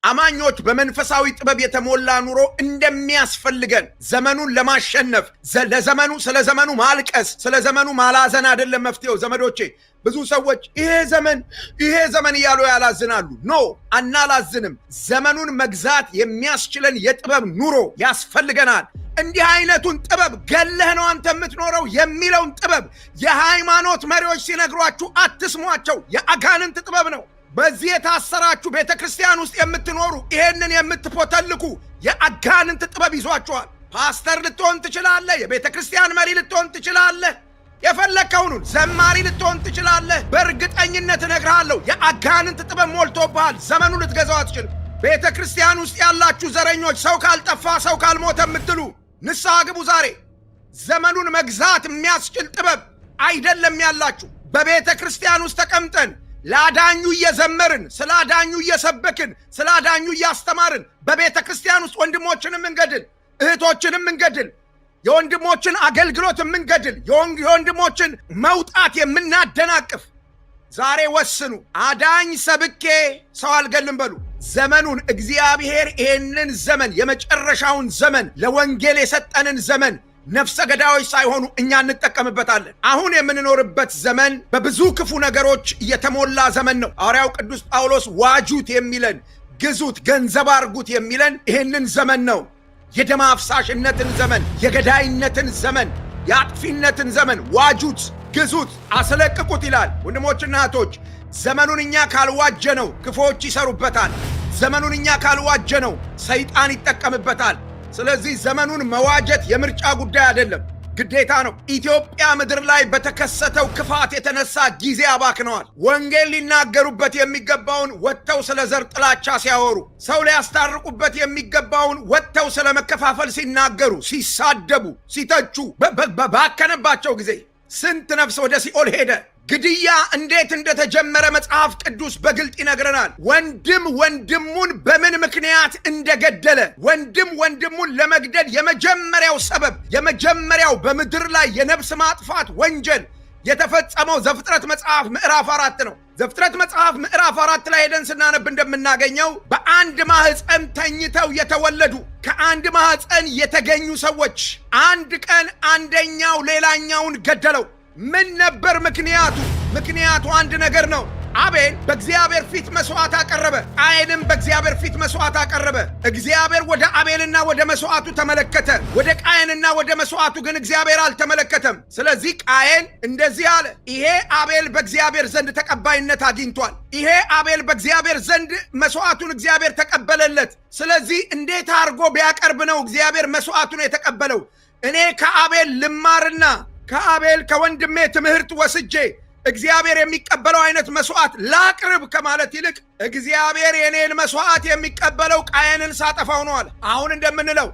አማኞች በመንፈሳዊ ጥበብ የተሞላ ኑሮ እንደሚያስፈልገን ዘመኑን ለማሸነፍ ለዘመኑ ስለ ዘመኑ ማልቀስ ስለ ዘመኑ ማላዘን አይደለም መፍትሄው ዘመዶቼ። ብዙ ሰዎች ይሄ ዘመን እያሉ ያላዝናሉ። ኖ አናላዝንም። ዘመኑን መግዛት የሚያስችለን የጥበብ ኑሮ ያስፈልገናል። እንዲህ አይነቱን ጥበብ ገለህ ነው አንተ የምትኖረው የሚለውን ጥበብ የሃይማኖት መሪዎች ሲነግሯችሁ አትስሟቸው። የአጋንንት ጥበብ ነው። በዚህ የታሰራችሁ ቤተክርስቲያን ውስጥ የምትኖሩ ይሄንን የምትፖተልኩ የአጋንንት ጥበብ ይዟችኋል። ፓስተር ልትሆን ትችላለህ። የቤተክርስቲያን መሪ ልትሆን ትችላለህ። የፈለከውን ዘማሪ ልትሆን ትችላለህ። በእርግጠኝነት እነግርሃለሁ የአጋንንት ጥበብ ሞልቶብሃል። ዘመኑ ልትገዛው አትችልም። ቤተክርስቲያን ውስጥ ያላችሁ ዘረኞች፣ ሰው ካልጠፋ ሰው ካልሞተ የምትሉ ንስሐ ግቡ ዛሬ። ዘመኑን መግዛት የሚያስችል ጥበብ አይደለም ያላችሁ። በቤተክርስቲያን ውስጥ ተቀምጠን ለአዳኙ እየዘመርን ስለ አዳኙ እየሰበክን ስለ አዳኙ እያስተማርን በቤተ ክርስቲያን ውስጥ ወንድሞችንም እንገድል፣ እህቶችንም እንገድል፣ የወንድሞችን አገልግሎት የምንገድል፣ የወንድሞችን መውጣት የምናደናቅፍ ዛሬ ወስኑ። አዳኝ ሰብኬ ሰው አልገልም በሉ። ዘመኑን እግዚአብሔር ይህንን ዘመን የመጨረሻውን ዘመን ለወንጌል የሰጠንን ዘመን ነፍሰ ገዳዮች ሳይሆኑ እኛ እንጠቀምበታለን። አሁን የምንኖርበት ዘመን በብዙ ክፉ ነገሮች የተሞላ ዘመን ነው። ሐዋርያው ቅዱስ ጳውሎስ ዋጁት የሚለን፣ ግዙት፣ ገንዘብ አርጉት የሚለን ይህንን ዘመን ነው። የደም አፍሳሽነትን ዘመን፣ የገዳይነትን ዘመን፣ የአጥፊነትን ዘመን ዋጁት፣ ግዙት፣ አስለቅቁት ይላል። ወንድሞችና እህቶች ዘመኑን እኛ ካልዋጀነው ክፉዎች ይሰሩበታል። ዘመኑን እኛ ካልዋጀነው ሰይጣን ይጠቀምበታል። ስለዚህ ዘመኑን መዋጀት የምርጫ ጉዳይ አይደለም፣ ግዴታ ነው። ኢትዮጵያ ምድር ላይ በተከሰተው ክፋት የተነሳ ጊዜ አባክነዋል። ወንጌል ሊናገሩበት የሚገባውን ወጥተው ስለ ዘር ጥላቻ ሲያወሩ፣ ሰው ሊያስታርቁበት የሚገባውን ወጥተው ስለ መከፋፈል ሲናገሩ፣ ሲሳደቡ፣ ሲተቹ ባከነባቸው ጊዜ ስንት ነፍስ ወደ ሲኦል ሄደ። ግድያ እንዴት እንደተጀመረ መጽሐፍ ቅዱስ በግልጥ ይነግረናል። ወንድም ወንድሙን በምን ምክንያት እንደገደለ፣ ወንድም ወንድሙን ለመግደል የመጀመሪያው ሰበብ፣ የመጀመሪያው በምድር ላይ የነፍስ ማጥፋት ወንጀል የተፈጸመው ዘፍጥረት መጽሐፍ ምዕራፍ 4 ነው። ዘፍጥረት መጽሐፍ ምዕራፍ 4 ላይ ሄደን ስናነብ እንደምናገኘው በአንድ ማህፀን ተኝተው የተወለዱ ከአንድ ማህፀን የተገኙ ሰዎች አንድ ቀን አንደኛው ሌላኛውን ገደለው። ምን ነበር ምክንያቱ? ምክንያቱ አንድ ነገር ነው። አቤል በእግዚአብሔር ፊት መስዋዕት አቀረበ፣ ቃየንም በእግዚአብሔር ፊት መስዋዕት አቀረበ። እግዚአብሔር ወደ አቤልና ወደ መስዋዕቱ ተመለከተ፣ ወደ ቃየንና ወደ መስዋዕቱ ግን እግዚአብሔር አልተመለከተም። ስለዚህ ቃየን እንደዚህ አለ፣ ይሄ አቤል በእግዚአብሔር ዘንድ ተቀባይነት አግኝቷል፣ ይሄ አቤል በእግዚአብሔር ዘንድ መስዋዕቱን እግዚአብሔር ተቀበለለት። ስለዚህ እንዴት አድርጎ ቢያቀርብ ነው እግዚአብሔር መስዋዕቱን የተቀበለው? እኔ ከአቤል ልማርና ከአቤል ከወንድሜ ትምህርት ወስጄ እግዚአብሔር የሚቀበለው አይነት መስዋዕት ላቅርብ ከማለት ይልቅ እግዚአብሔር የኔን መስዋዕት የሚቀበለው ቃየንን ሳጠፋው ነው አለ። አሁን እንደምንለው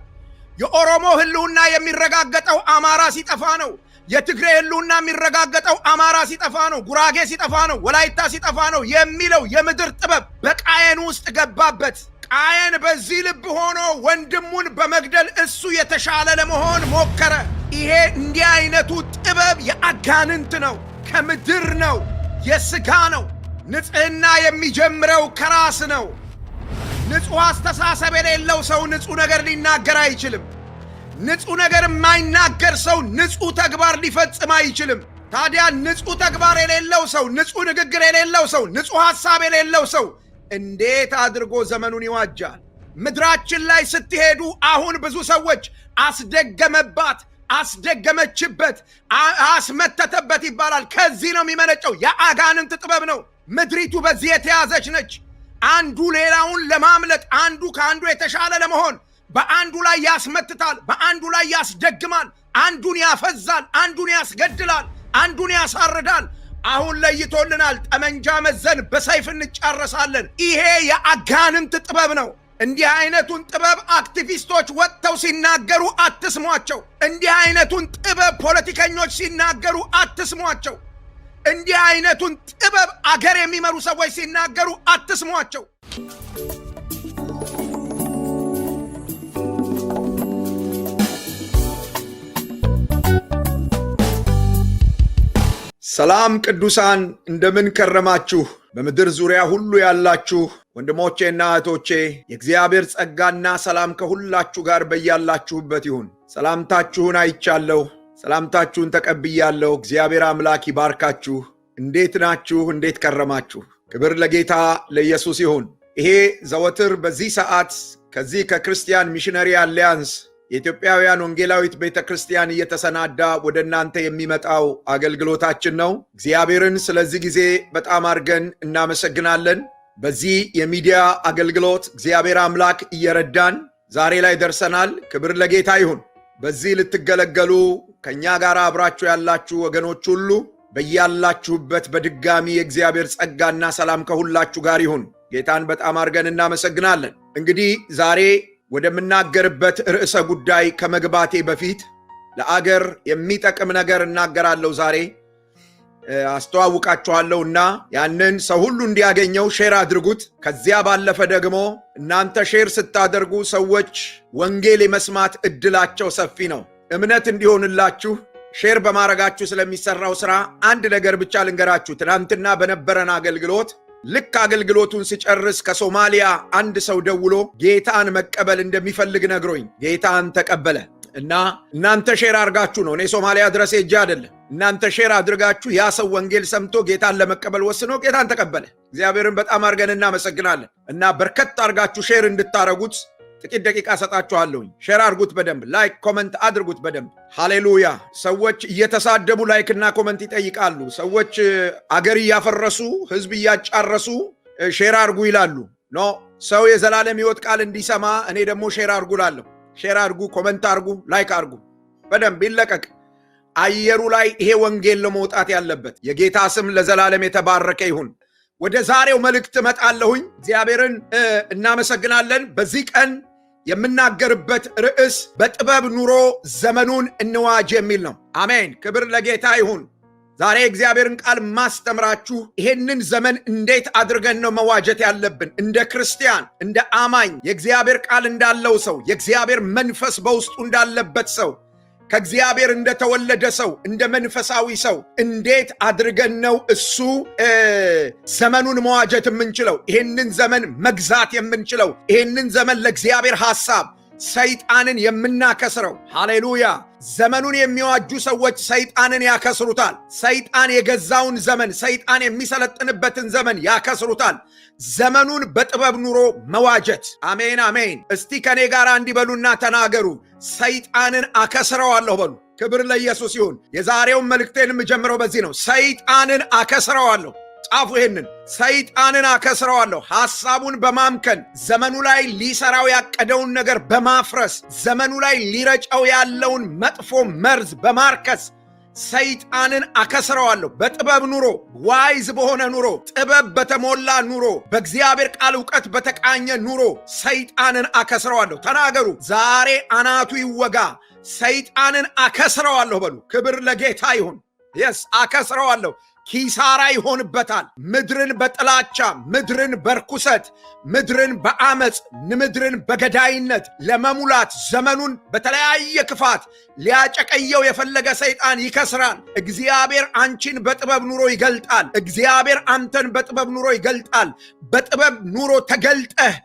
የኦሮሞ ህልውና የሚረጋገጠው አማራ ሲጠፋ ነው። የትግሬ ህልውና የሚረጋገጠው አማራ ሲጠፋ ነው፣ ጉራጌ ሲጠፋ ነው፣ ወላይታ ሲጠፋ ነው የሚለው የምድር ጥበብ በቃየን ውስጥ ገባበት። ቃየን በዚህ ልብ ሆኖ ወንድሙን በመግደል እሱ የተሻለ ለመሆን ሞከረ። ይሄ እንዲህ አይነቱ ጥበብ የአጋንንት ነው፣ ከምድር ነው፣ የሥጋ ነው። ንጽሕና የሚጀምረው ከራስ ነው። ንጹሕ አስተሳሰብ የሌለው ሰው ንጹሕ ነገር ሊናገር አይችልም። ንጹሕ ነገር የማይናገር ሰው ንጹሕ ተግባር ሊፈጽም አይችልም። ታዲያ ንጹሕ ተግባር የሌለው ሰው፣ ንጹሕ ንግግር የሌለው ሰው፣ ንጹሕ ሐሳብ የሌለው ሰው እንዴት አድርጎ ዘመኑን ይዋጃል? ምድራችን ላይ ስትሄዱ አሁን ብዙ ሰዎች አስደገመባት፣ አስደገመችበት፣ አስመተተበት ይባላል። ከዚህ ነው የሚመነጨው። የአጋንንት ጥበብ ነው። ምድሪቱ በዚህ የተያዘች ነች። አንዱ ሌላውን ለማምለጥ፣ አንዱ ከአንዱ የተሻለ ለመሆን በአንዱ ላይ ያስመትታል፣ በአንዱ ላይ ያስደግማል፣ አንዱን ያፈዛል፣ አንዱን ያስገድላል፣ አንዱን ያሳርዳል። አሁን ለይቶልናል። ጠመንጃ መዘን በሰይፍ እንጫረሳለን። ይሄ የአጋንንት ጥበብ ነው። እንዲህ አይነቱን ጥበብ አክቲቪስቶች ወጥተው ሲናገሩ አትስሟቸው። እንዲህ አይነቱን ጥበብ ፖለቲከኞች ሲናገሩ አትስሟቸው። እንዲህ አይነቱን ጥበብ አገር የሚመሩ ሰዎች ሲናገሩ አትስሟቸው። ሰላም ቅዱሳን እንደምን ከረማችሁ? በምድር ዙሪያ ሁሉ ያላችሁ ወንድሞቼና እህቶቼ የእግዚአብሔር ጸጋና ሰላም ከሁላችሁ ጋር በያላችሁበት ይሁን። ሰላምታችሁን አይቻለሁ፣ ሰላምታችሁን ተቀብያለሁ። እግዚአብሔር አምላክ ይባርካችሁ። እንዴት ናችሁ? እንዴት ከረማችሁ? ክብር ለጌታ ለኢየሱስ ይሁን። ይሄ ዘወትር በዚህ ሰዓት ከዚህ ከክርስቲያን ሚሽነሪ አሊያንስ የኢትዮጵያውያን ወንጌላዊት ቤተክርስቲያን እየተሰናዳ ወደ እናንተ የሚመጣው አገልግሎታችን ነው። እግዚአብሔርን ስለዚህ ጊዜ በጣም አድርገን እናመሰግናለን። በዚህ የሚዲያ አገልግሎት እግዚአብሔር አምላክ እየረዳን ዛሬ ላይ ደርሰናል። ክብር ለጌታ ይሁን። በዚህ ልትገለገሉ ከኛ ጋር አብራችሁ ያላችሁ ወገኖች ሁሉ በያላችሁበት በድጋሚ የእግዚአብሔር ጸጋና ሰላም ከሁላችሁ ጋር ይሁን። ጌታን በጣም አድርገን እናመሰግናለን። እንግዲህ ዛሬ ወደምናገርበት ርዕሰ ጉዳይ ከመግባቴ በፊት ለአገር የሚጠቅም ነገር እናገራለሁ። ዛሬ አስተዋውቃችኋለሁና ያንን ሰው ሁሉ እንዲያገኘው ሼር አድርጉት። ከዚያ ባለፈ ደግሞ እናንተ ሼር ስታደርጉ ሰዎች ወንጌል የመስማት እድላቸው ሰፊ ነው። እምነት እንዲሆንላችሁ ሼር በማድረጋችሁ ስለሚሰራው ሥራ አንድ ነገር ብቻ ልንገራችሁ። ትናንትና በነበረን አገልግሎት ልክ አገልግሎቱን ሲጨርስ ከሶማሊያ አንድ ሰው ደውሎ ጌታን መቀበል እንደሚፈልግ ነግሮኝ ጌታን ተቀበለ እና እናንተ ሼር አድርጋችሁ ነው። እኔ ሶማሊያ ድረስ ሄጄ አይደለም። እናንተ ሼር አድርጋችሁ ያ ሰው ወንጌል ሰምቶ ጌታን ለመቀበል ወስኖ ጌታን ተቀበለ። እግዚአብሔርን በጣም አድርገን እናመሰግናለን። እና በርከት አድርጋችሁ ሼር እንድታረጉት ጥቂት ደቂቃ ሰጣችኋለሁኝ። ሼር አድርጉት በደንብ፣ ላይክ ኮመንት አድርጉት በደንብ። ሃሌሉያ። ሰዎች እየተሳደቡ ላይክና ኮመንት ይጠይቃሉ። ሰዎች አገር እያፈረሱ ህዝብ እያጫረሱ ሼር አድርጉ ይላሉ። ኖ ሰው የዘላለም ሕይወት ቃል እንዲሰማ እኔ ደግሞ ሼር አድርጉ ላለሁ። ሼር አድርጉ፣ ኮመንት አድርጉ፣ ላይክ አድርጉ፣ በደንብ ይለቀቅ። አየሩ ላይ ይሄ ወንጌል ለመውጣት ያለበት። የጌታ ስም ለዘላለም የተባረከ ይሁን። ወደ ዛሬው መልእክት እመጣለሁኝ። እግዚአብሔርን እናመሰግናለን። በዚህ ቀን የምናገርበት ርዕስ በጥበብ ኑሮ ዘመኑን እንዋጅ የሚል ነው። አሜን። ክብር ለጌታ ይሁን። ዛሬ እግዚአብሔርን ቃል ማስተምራችሁ ይሄንን ዘመን እንዴት አድርገን ነው መዋጀት ያለብን። እንደ ክርስቲያን፣ እንደ አማኝ፣ የእግዚአብሔር ቃል እንዳለው ሰው፣ የእግዚአብሔር መንፈስ በውስጡ እንዳለበት ሰው፣ ከእግዚአብሔር እንደተወለደ ሰው፣ እንደ መንፈሳዊ ሰው እንዴት አድርገን ነው እሱ ዘመኑን መዋጀት የምንችለው? ይሄንን ዘመን መግዛት የምንችለው? ይሄንን ዘመን ለእግዚአብሔር ሐሳብ ሰይጣንን የምናከስረው? ሃሌሉያ። ዘመኑን የሚዋጁ ሰዎች ሰይጣንን ያከስሩታል። ሰይጣን የገዛውን ዘመን፣ ሰይጣን የሚሰለጥንበትን ዘመን ያከስሩታል። ዘመኑን በጥበብ ኑሮ መዋጀት። አሜን አሜን። እስቲ ከኔ ጋር እንዲበሉና ተናገሩ። ሰይጣንን አከስረዋለሁ በሉ። ክብር ለኢየሱስ ይሁን። የዛሬውን መልእክቴን የምጀምረው በዚህ ነው። ሰይጣንን አከስረዋለሁ። ጻፉ ይሄንን። ሰይጣንን አከስረዋለሁ። ሐሳቡን በማምከን ዘመኑ ላይ ሊሰራው ያቀደውን ነገር በማፍረስ ዘመኑ ላይ ሊረጨው ያለውን መጥፎ መርዝ በማርከስ ሰይጣንን አከስረዋለሁ። በጥበብ ኑሮ፣ ዋይዝ በሆነ ኑሮ፣ ጥበብ በተሞላ ኑሮ፣ በእግዚአብሔር ቃል ዕውቀት በተቃኘ ኑሮ ሰይጣንን አከስረዋለሁ። ተናገሩ። ዛሬ አናቱ ይወጋ። ሰይጣንን አከስረዋለሁ በሉ። ክብር ለጌታ ይሁን። የስ አከስረዋለሁ። ኪሳራ ይሆንበታል። ምድርን በጥላቻ፣ ምድርን በርኩሰት፣ ምድርን በአመፅ፣ ምድርን በገዳይነት ለመሙላት ዘመኑን በተለያየ ክፋት ሊያጨቀየው የፈለገ ሰይጣን ይከስራል። እግዚአብሔር አንቺን በጥበብ ኑሮ ይገልጣል። እግዚአብሔር አንተን በጥበብ ኑሮ ይገልጣል። በጥበብ ኑሮ ተገልጠህ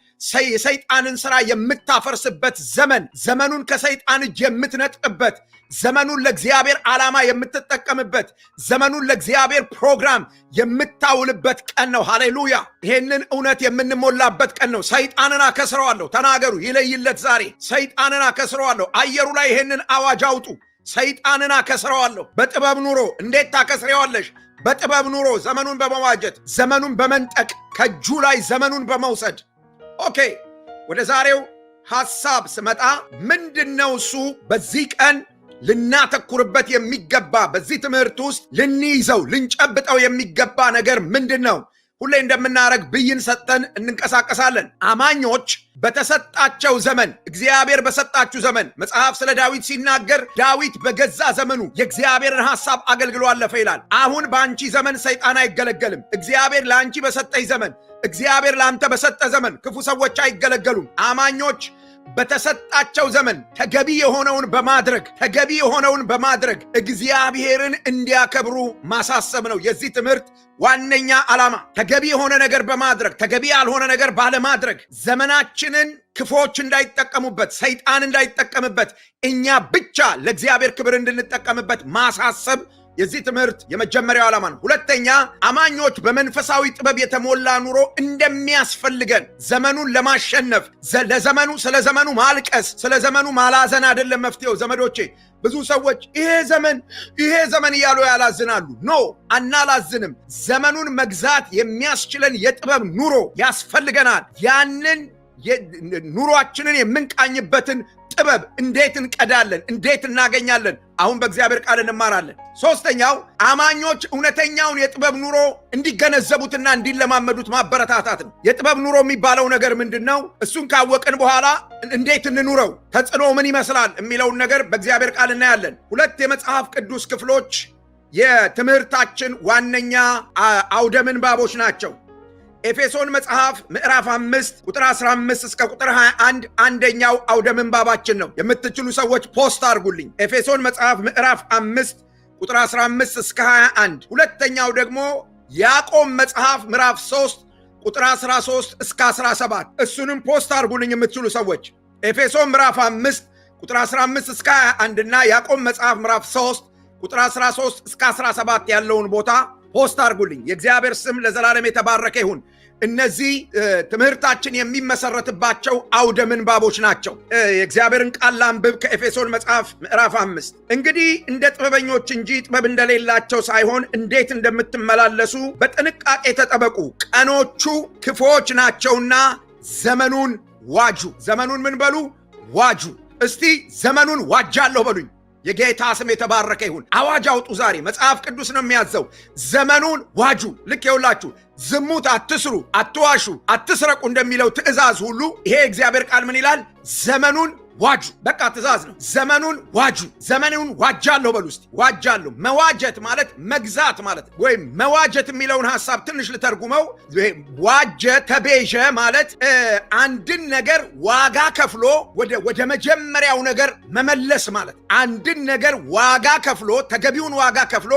የሰይጣንን ሥራ የምታፈርስበት ዘመን፣ ዘመኑን ከሰይጣን እጅ የምትነጥቅበት፣ ዘመኑን ለእግዚአብሔር ዓላማ የምትጠቀምበት፣ ዘመኑን ለእግዚአብሔር ፕሮግራም የምታውልበት ቀን ነው። ሃሌሉያ። ይሄንን እውነት የምንሞላበት ቀን ነው። ሰይጣንን አከስረዋለሁ። ተናገሩ። ይለይለት ዛሬ። ሰይጣንን አከስረዋለሁ። አየሩ ላይ ይሄንን አዋጅ አውጡ። ሰይጣንን አከስረዋለሁ። በጥበብ ኑሮ። እንዴት ታከስሬዋለሽ? በጥበብ ኑሮ፣ ዘመኑን በመዋጀት፣ ዘመኑን በመንጠቅ፣ ከእጁ ላይ ዘመኑን በመውሰድ። ኦኬ፣ ወደ ዛሬው ሐሳብ ስመጣ ምንድነው እሱ በዚህ ቀን ልናተኩርበት የሚገባ፣ በዚህ ትምህርት ውስጥ ልንይዘው ልንጨብጠው የሚገባ ነገር ምንድን ነው? ሁሌ እንደምናረግ ብይን ሰጠን እንንቀሳቀሳለን። አማኞች በተሰጣቸው ዘመን፣ እግዚአብሔር በሰጣችሁ ዘመን፣ መጽሐፍ ስለ ዳዊት ሲናገር ዳዊት በገዛ ዘመኑ የእግዚአብሔርን ሐሳብ አገልግሎ አለፈ ይላል። አሁን በአንቺ ዘመን ሰይጣን አይገለገልም። እግዚአብሔር ለአንቺ በሰጠኝ ዘመን፣ እግዚአብሔር ለአንተ በሰጠ ዘመን ክፉ ሰዎች አይገለገሉም። አማኞች በተሰጣቸው ዘመን ተገቢ የሆነውን በማድረግ እግዚአብሔርን እንዲያከብሩ ማሳሰብ ነው የዚህ ትምህርት ዋነኛ ዓላማ። ተገቢ የሆነ ነገር በማድረግ ተገቢ ያልሆነ ነገር ባለማድረግ ዘመናችንን ክፎች እንዳይጠቀሙበት፣ ሰይጣን እንዳይጠቀምበት፣ እኛ ብቻ ለእግዚአብሔር ክብር እንድንጠቀምበት ማሳሰብ የዚህ ትምህርት የመጀመሪያው ዓላማ ነው። ሁለተኛ አማኞች በመንፈሳዊ ጥበብ የተሞላ ኑሮ እንደሚያስፈልገን ዘመኑን ለማሸነፍ ስለ ዘመኑ ማልቀስ፣ ስለ ዘመኑ ማላዘን አይደለም መፍትሄው ዘመዶቼ። ብዙ ሰዎች ይሄ ዘመን እያሉ ያላዝናሉ። ኖ አናላዝንም። ዘመኑን መግዛት የሚያስችለን የጥበብ ኑሮ ያስፈልገናል። ያንን ኑሯችንን የምንቃኝበትን ጥበብ እንዴት እንቀዳለን? እንዴት እናገኛለን? አሁን በእግዚአብሔር ቃል እንማራለን። ሶስተኛው አማኞች እውነተኛውን የጥበብ ኑሮ እንዲገነዘቡትና እንዲለማመዱት ማበረታታት ነው። የጥበብ ኑሮ የሚባለው ነገር ምንድን ነው? እሱን ካወቅን በኋላ እንዴት እንኑረው፣ ተጽዕኖ ምን ይመስላል የሚለውን ነገር በእግዚአብሔር ቃል እናያለን። ሁለት የመጽሐፍ ቅዱስ ክፍሎች የትምህርታችን ዋነኛ አውደ ምንባቦች ናቸው። ኤፌሶን መጽሐፍ ምዕራፍ 5 ቁጥር 15 እስከ ቁጥር 21 አንደኛው አውደ ምንባባችን ነው። የምትችሉ ሰዎች ፖስት አድርጉልኝ። ኤፌሶን መጽሐፍ ምዕራፍ 5 ቁጥር 15 እስከ 21። ሁለተኛው ደግሞ ያዕቆብ መጽሐፍ ምዕራፍ 3 ቁጥር 13 እስከ 17። እሱንም ፖስት አድርጉልኝ የምትችሉ ሰዎች። ኤፌሶን ምዕራፍ 5 ቁጥር 15 እስከ 21 እና ያዕቆብ መጽሐፍ ምዕራፍ 3 ቁጥር 13 እስከ 17 ያለውን ቦታ ፖስት አድርጉልኝ። የእግዚአብሔር ስም ለዘላለም የተባረከ ይሁን። እነዚህ ትምህርታችን የሚመሰረትባቸው አውደ ምንባቦች ናቸው። የእግዚአብሔርን ቃል ላንብብ ከኤፌሶን መጽሐፍ ምዕራፍ 5። እንግዲህ እንደ ጥበበኞች እንጂ ጥበብ እንደሌላቸው ሳይሆን እንዴት እንደምትመላለሱ በጥንቃቄ ተጠበቁ። ቀኖቹ ክፉዎች ናቸውና ዘመኑን ዋጁ። ዘመኑን ምን በሉ? ዋጁ። እስቲ ዘመኑን ዋጃለሁ በሉኝ። የጌታ ስም የተባረከ ይሁን። አዋጅ አውጡ ዛሬ። መጽሐፍ ቅዱስ ነው የሚያዘው። ዘመኑን ዋጁ። ልክ የውላችሁ ዝሙት አትስሩ፣ አትዋሹ፣ አትስረቁ እንደሚለው ትእዛዝ ሁሉ ይሄ እግዚአብሔር ቃል ምን ይላል? ዘመኑን ዋጁ። በቃ ትእዛዝ ነው። ዘመኑን ዋጁ። ዘመኑን ዋጃለሁ በሉ እስቲ። ዋጃለሁ። መዋጀት ማለት መግዛት ማለት ነው። ወይም መዋጀት የሚለውን ሐሳብ ትንሽ ልተርጉመው። ዋጀ ተቤዠ ማለት አንድን ነገር ዋጋ ከፍሎ ወደ መጀመሪያው ነገር መመለስ ማለት። አንድን ነገር ዋጋ ከፍሎ ተገቢውን ዋጋ ከፍሎ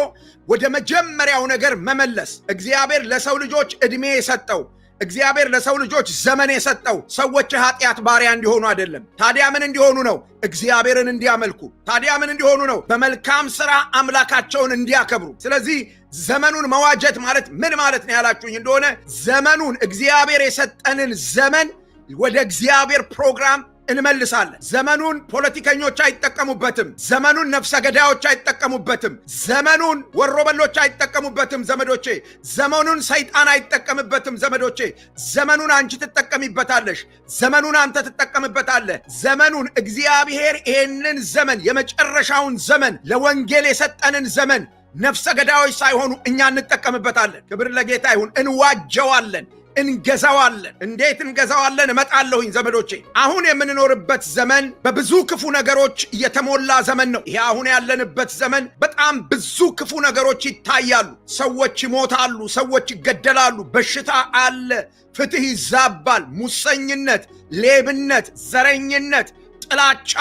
ወደ መጀመሪያው ነገር መመለስ። እግዚአብሔር ለሰው ልጆች ዕድሜ የሰጠው፣ እግዚአብሔር ለሰው ልጆች ዘመን የሰጠው ሰዎች የኃጢአት ባሪያ እንዲሆኑ አይደለም። ታዲያ ምን እንዲሆኑ ነው? እግዚአብሔርን እንዲያመልኩ። ታዲያ ምን እንዲሆኑ ነው? በመልካም ሥራ አምላካቸውን እንዲያከብሩ። ስለዚህ ዘመኑን መዋጀት ማለት ምን ማለት ነው ያላችሁኝ እንደሆነ ዘመኑን እግዚአብሔር የሰጠንን ዘመን ወደ እግዚአብሔር ፕሮግራም እንመልሳለን። ዘመኑን ፖለቲከኞች አይጠቀሙበትም። ዘመኑን ነፍሰ ገዳዮች አይጠቀሙበትም። ዘመኑን ወሮበሎች አይጠቀሙበትም ዘመዶቼ። ዘመኑን ሰይጣን አይጠቀምበትም ዘመዶቼ። ዘመኑን አንቺ ትጠቀሚበታለሽ። ዘመኑን አንተ ትጠቀምበታለህ። ዘመኑን እግዚአብሔር ይህንን ዘመን የመጨረሻውን ዘመን ለወንጌል የሰጠንን ዘመን ነፍሰ ገዳዮች ሳይሆኑ እኛ እንጠቀምበታለን። ክብር ለጌታ ይሁን። እንዋጀዋለን፣ እንገዛዋለን። እንዴት እንገዛዋለን? እመጣለሁኝ ዘመዶቼ። አሁን የምንኖርበት ዘመን በብዙ ክፉ ነገሮች የተሞላ ዘመን ነው። ይሄ አሁን ያለንበት ዘመን በጣም ብዙ ክፉ ነገሮች ይታያሉ። ሰዎች ይሞታሉ፣ ሰዎች ይገደላሉ፣ በሽታ አለ፣ ፍትህ ይዛባል፣ ሙሰኝነት፣ ሌብነት፣ ዘረኝነት፣ ጥላቻ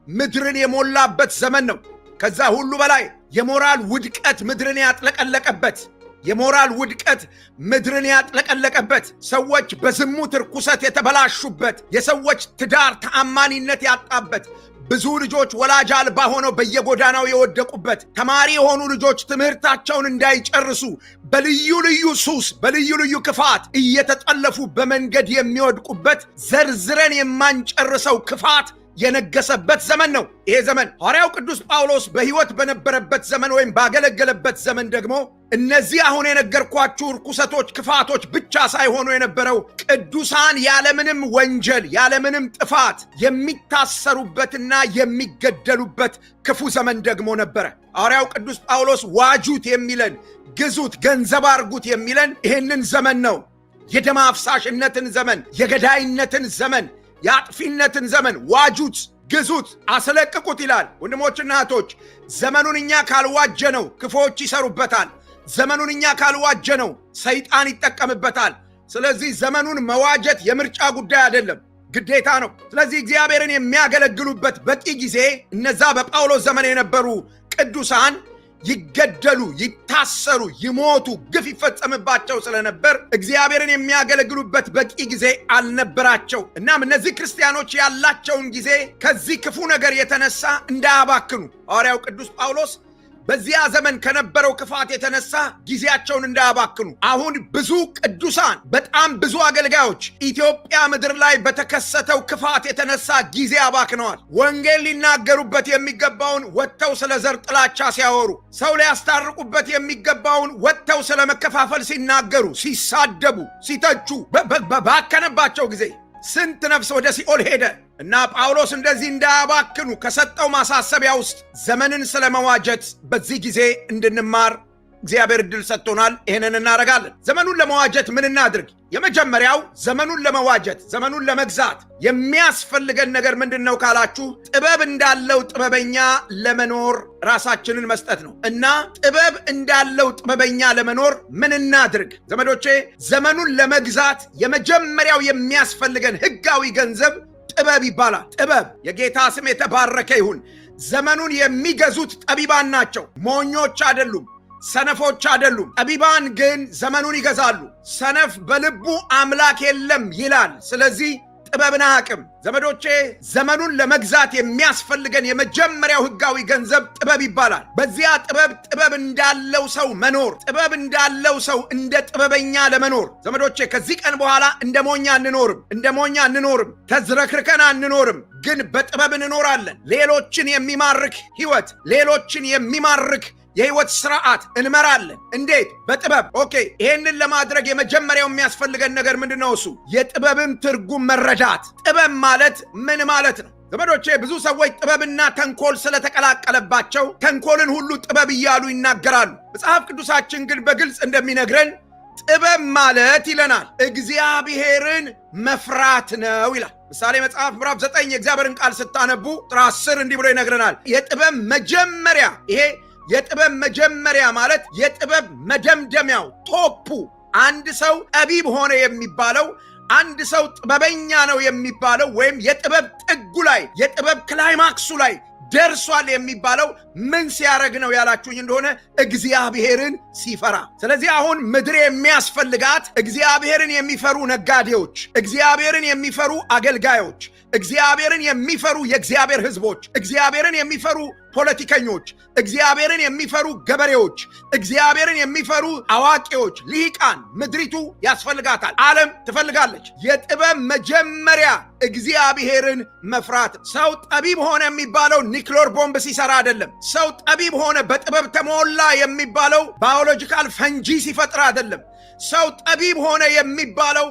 ምድርን የሞላበት ዘመን ነው። ከዛ ሁሉ በላይ የሞራል ውድቀት ምድርን ያጥለቀለቀበት፣ የሞራል ውድቀት ምድርን ያጥለቀለቀበት፣ ሰዎች በዝሙት ርኩሰት የተበላሹበት፣ የሰዎች ትዳር ተአማኒነት ያጣበት፣ ብዙ ልጆች ወላጅ አልባ ሆነው በየጎዳናው የወደቁበት፣ ተማሪ የሆኑ ልጆች ትምህርታቸውን እንዳይጨርሱ በልዩ ልዩ ሱስ፣ በልዩ ልዩ ክፋት እየተጠለፉ በመንገድ የሚወድቁበት፣ ዘርዝረን የማንጨርሰው ክፋት የነገሰበት ዘመን ነው ይሄ ዘመን። ሐዋርያው ቅዱስ ጳውሎስ በሕይወት በነበረበት ዘመን ወይም ባገለገለበት ዘመን ደግሞ እነዚህ አሁን የነገርኳችሁ ርኩሰቶች፣ ክፋቶች ብቻ ሳይሆኑ የነበረው ቅዱሳን ያለምንም ወንጀል ያለምንም ጥፋት የሚታሰሩበትና የሚገደሉበት ክፉ ዘመን ደግሞ ነበረ። ሐዋርያው ቅዱስ ጳውሎስ ዋጁት የሚለን፣ ግዙት፣ ገንዘብ አርጉት የሚለን ይህንን ዘመን ነው። የደም አፍሳሽነትን ዘመን፣ የገዳይነትን ዘመን፣ የአጥፊነትን ዘመን ዋጁት፣ ግዙት፣ አስለቅቁት ይላል። ወንድሞችና እህቶች ዘመኑን እኛ ካልዋጀነው ክፉዎች ይሰሩበታል። ዘመኑን እኛ ካልዋጀነው ሰይጣን ይጠቀምበታል። ስለዚህ ዘመኑን መዋጀት የምርጫ ጉዳይ አይደለም፣ ግዴታ ነው። ስለዚህ እግዚአብሔርን የሚያገለግሉበት በቂ ጊዜ እነዛ በጳውሎስ ዘመን የነበሩ ቅዱሳን ይገደሉ፣ ይታሰሩ፣ ይሞቱ፣ ግፍ ይፈጸምባቸው ስለነበር እግዚአብሔርን የሚያገለግሉበት በቂ ጊዜ አልነበራቸው። እናም እነዚህ ክርስቲያኖች ያላቸውን ጊዜ ከዚህ ክፉ ነገር የተነሳ እንዳያባክኑ ሐዋርያው ቅዱስ ጳውሎስ በዚያ ዘመን ከነበረው ክፋት የተነሳ ጊዜያቸውን እንዳያባክኑ አሁን ብዙ ቅዱሳን፣ በጣም ብዙ አገልጋዮች ኢትዮጵያ ምድር ላይ በተከሰተው ክፋት የተነሳ ጊዜ አባክነዋል። ወንጌል ሊናገሩበት የሚገባውን ወጥተው ስለ ዘር ጥላቻ ሲያወሩ፣ ሰው ሊያስታርቁበት የሚገባውን ወጥተው ስለ መከፋፈል ሲናገሩ፣ ሲሳደቡ፣ ሲተቹ ባከነባቸው ጊዜ ስንት ነፍስ ወደ ሲኦል ሄደ እና ጳውሎስ እንደዚህ እንዳያባክኑ ከሰጠው ማሳሰቢያ ውስጥ ዘመንን ስለመዋጀት በዚህ ጊዜ እንድንማር እግዚአብሔር ዕድል ሰጥቶናል። ይህንን እናደርጋለን። ዘመኑን ለመዋጀት ምን እናድርግ? የመጀመሪያው ዘመኑን ለመዋጀት ዘመኑን ለመግዛት የሚያስፈልገን ነገር ምንድን ነው ካላችሁ፣ ጥበብ እንዳለው ጥበበኛ ለመኖር ራሳችንን መስጠት ነው። እና ጥበብ እንዳለው ጥበበኛ ለመኖር ምን እናድርግ? ዘመዶቼ፣ ዘመኑን ለመግዛት የመጀመሪያው የሚያስፈልገን ሕጋዊ ገንዘብ ጥበብ ይባላል። ጥበብ፣ የጌታ ስም የተባረከ ይሁን። ዘመኑን የሚገዙት ጠቢባን ናቸው፣ ሞኞች አይደሉም፣ ሰነፎች አይደሉም። ጠቢባን ግን ዘመኑን ይገዛሉ። ሰነፍ በልቡ አምላክ የለም ይላል። ስለዚህ ጥበብን አያውቅም። ዘመዶቼ፣ ዘመኑን ለመግዛት የሚያስፈልገን የመጀመሪያው ሕጋዊ ገንዘብ ጥበብ ይባላል። በዚያ ጥበብ እንዳለው ሰው መኖር፣ ጥበብ እንዳለው ሰው እንደ ጥበበኛ ለመኖር። ዘመዶቼ፣ ከዚህ ቀን በኋላ እንደ ሞኛ አንኖርም፣ ተዝረክርከን አንኖርም፣ ግን በጥበብ እንኖራለን። ሌሎችን የሚማርክ ሕይወት፣ ሌሎችን የሚማርክ የህይወት ስርዓት እንመራለን። እንዴት? በጥበብ። ኦኬ። ይሄንን ለማድረግ የመጀመሪያው የሚያስፈልገን ነገር ምንድነው? እሱ የጥበብን ትርጉም መረዳት። ጥበብ ማለት ምን ማለት ነው? ዘመዶቼ፣ ብዙ ሰዎች ጥበብና ተንኮል ስለተቀላቀለባቸው ተንኮልን ሁሉ ጥበብ እያሉ ይናገራሉ። መጽሐፍ ቅዱሳችን ግን በግልጽ እንደሚነግረን ጥበብ ማለት ይለናል እግዚአብሔርን መፍራት ነው ይላል። ምሳሌ መጽሐፍ ምዕራፍ 9 የእግዚአብሔርን ቃል ስታነቡ ቁጥር 10 እንዲህ ብሎ ይነግረናል። የጥበብ መጀመሪያ፣ ይሄ የጥበብ መጀመሪያ ማለት የጥበብ መደምደሚያው ቶፑ፣ አንድ ሰው ጠቢብ ሆነ የሚባለው፣ አንድ ሰው ጥበበኛ ነው የሚባለው፣ ወይም የጥበብ ጥጉ ላይ የጥበብ ክላይማክሱ ላይ ደርሷል የሚባለው ምን ሲያረግ ነው ያላችሁኝ እንደሆነ እግዚአብሔርን ሲፈራ። ስለዚህ አሁን ምድር የሚያስፈልጋት እግዚአብሔርን የሚፈሩ ነጋዴዎች፣ እግዚአብሔርን የሚፈሩ አገልጋዮች፣ እግዚአብሔርን የሚፈሩ የእግዚአብሔር ሕዝቦች፣ እግዚአብሔርን የሚፈሩ ፖለቲከኞች፣ እግዚአብሔርን የሚፈሩ ገበሬዎች፣ እግዚአብሔርን የሚፈሩ አዋቂዎች፣ ልሂቃን ምድሪቱ ያስፈልጋታል። ዓለም ትፈልጋለች። የጥበብ መጀመሪያ እግዚአብሔርን መፍራት። ሰው ጠቢብ ሆነ የሚባለው ኒክሎር ቦምብ ሲሰራ አይደለም። ሰው ጠቢብ ሆነ በጥበብ ተሞላ የሚባለው ባዮሎጂካል ፈንጂ ሲፈጥር አይደለም። ሰው ጠቢብ ሆነ የሚባለው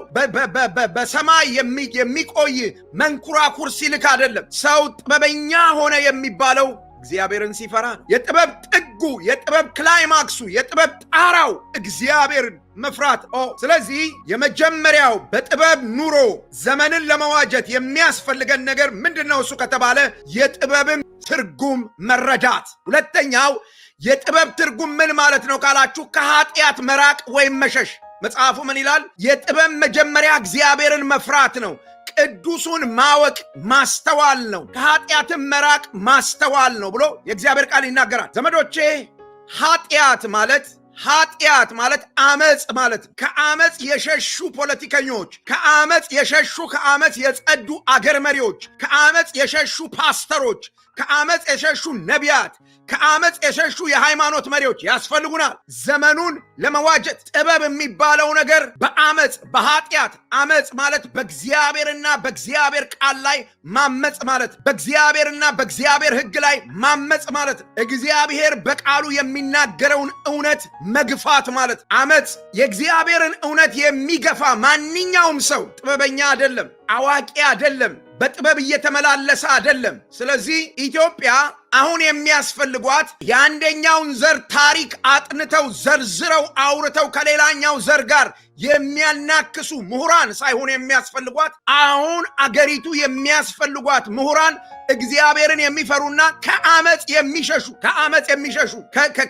በሰማይ የሚቆይ መንኩራኩር ሲልክ አይደለም። ሰው ጥበበኛ ሆነ የሚባለው እግዚአብሔርን ሲፈራ ነው። የጥበብ ጥጉ፣ የጥበብ ክላይማክሱ፣ የጥበብ ጣራው እግዚአብሔርን መፍራት። ስለዚህ የመጀመሪያው በጥበብ ኑሮ ዘመንን ለመዋጀት የሚያስፈልገን ነገር ምንድን ነው? እሱ ከተባለ የጥበብን ትርጉም መረዳት። ሁለተኛው የጥበብ ትርጉም ምን ማለት ነው ካላችሁ፣ ከኃጢአት መራቅ ወይም መሸሽ። መጽሐፉ ምን ይላል? የጥበብ መጀመሪያ እግዚአብሔርን መፍራት ነው። ቅዱሱን ማወቅ ማስተዋል ነው። ከኃጢአትም መራቅ ማስተዋል ነው ብሎ የእግዚአብሔር ቃል ይናገራል። ዘመዶቼ፣ ኃጢአት ማለት አመፅ ማለት። ከአመፅ የሸሹ ፖለቲከኞች፣ ከአመፅ የጸዱ አገር መሪዎች፣ ከአመፅ የሸሹ ፓስተሮች፣ ከአመፅ የሸሹ ነቢያት፣ ከአመፅ የሸሹ የሃይማኖት መሪዎች ያስፈልጉናል። ዘመኑን ለመዋጀት ጥበብ የሚባለው ነገር በአመፅ በኃጢአት። አመፅ ማለት በእግዚአብሔርና በእግዚአብሔር ቃል ላይ ማመፅ ማለት፣ በእግዚአብሔርና በእግዚአብሔር ሕግ ላይ ማመፅ ማለት፣ እግዚአብሔር በቃሉ የሚናገረውን እውነት መግፋት ማለት። አመፅ የእግዚአብሔርን እውነት የሚገፋ ማንኛውም ሰው ጥበበኛ አይደለም፣ አዋቂ አይደለም፣ በጥበብ እየተመላለሰ አይደለም። ስለዚህ ኢትዮጵያ አሁን የሚያስፈልጓት የአንደኛውን ዘር ታሪክ አጥንተው ዘርዝረው አውርተው ከሌላኛው ዘር ጋር የሚያናክሱ ምሁራን ሳይሆን የሚያስፈልጓት አሁን አገሪቱ የሚያስፈልጓት ምሁራን እግዚአብሔርን የሚፈሩና ከአመጽ የሚሸሹ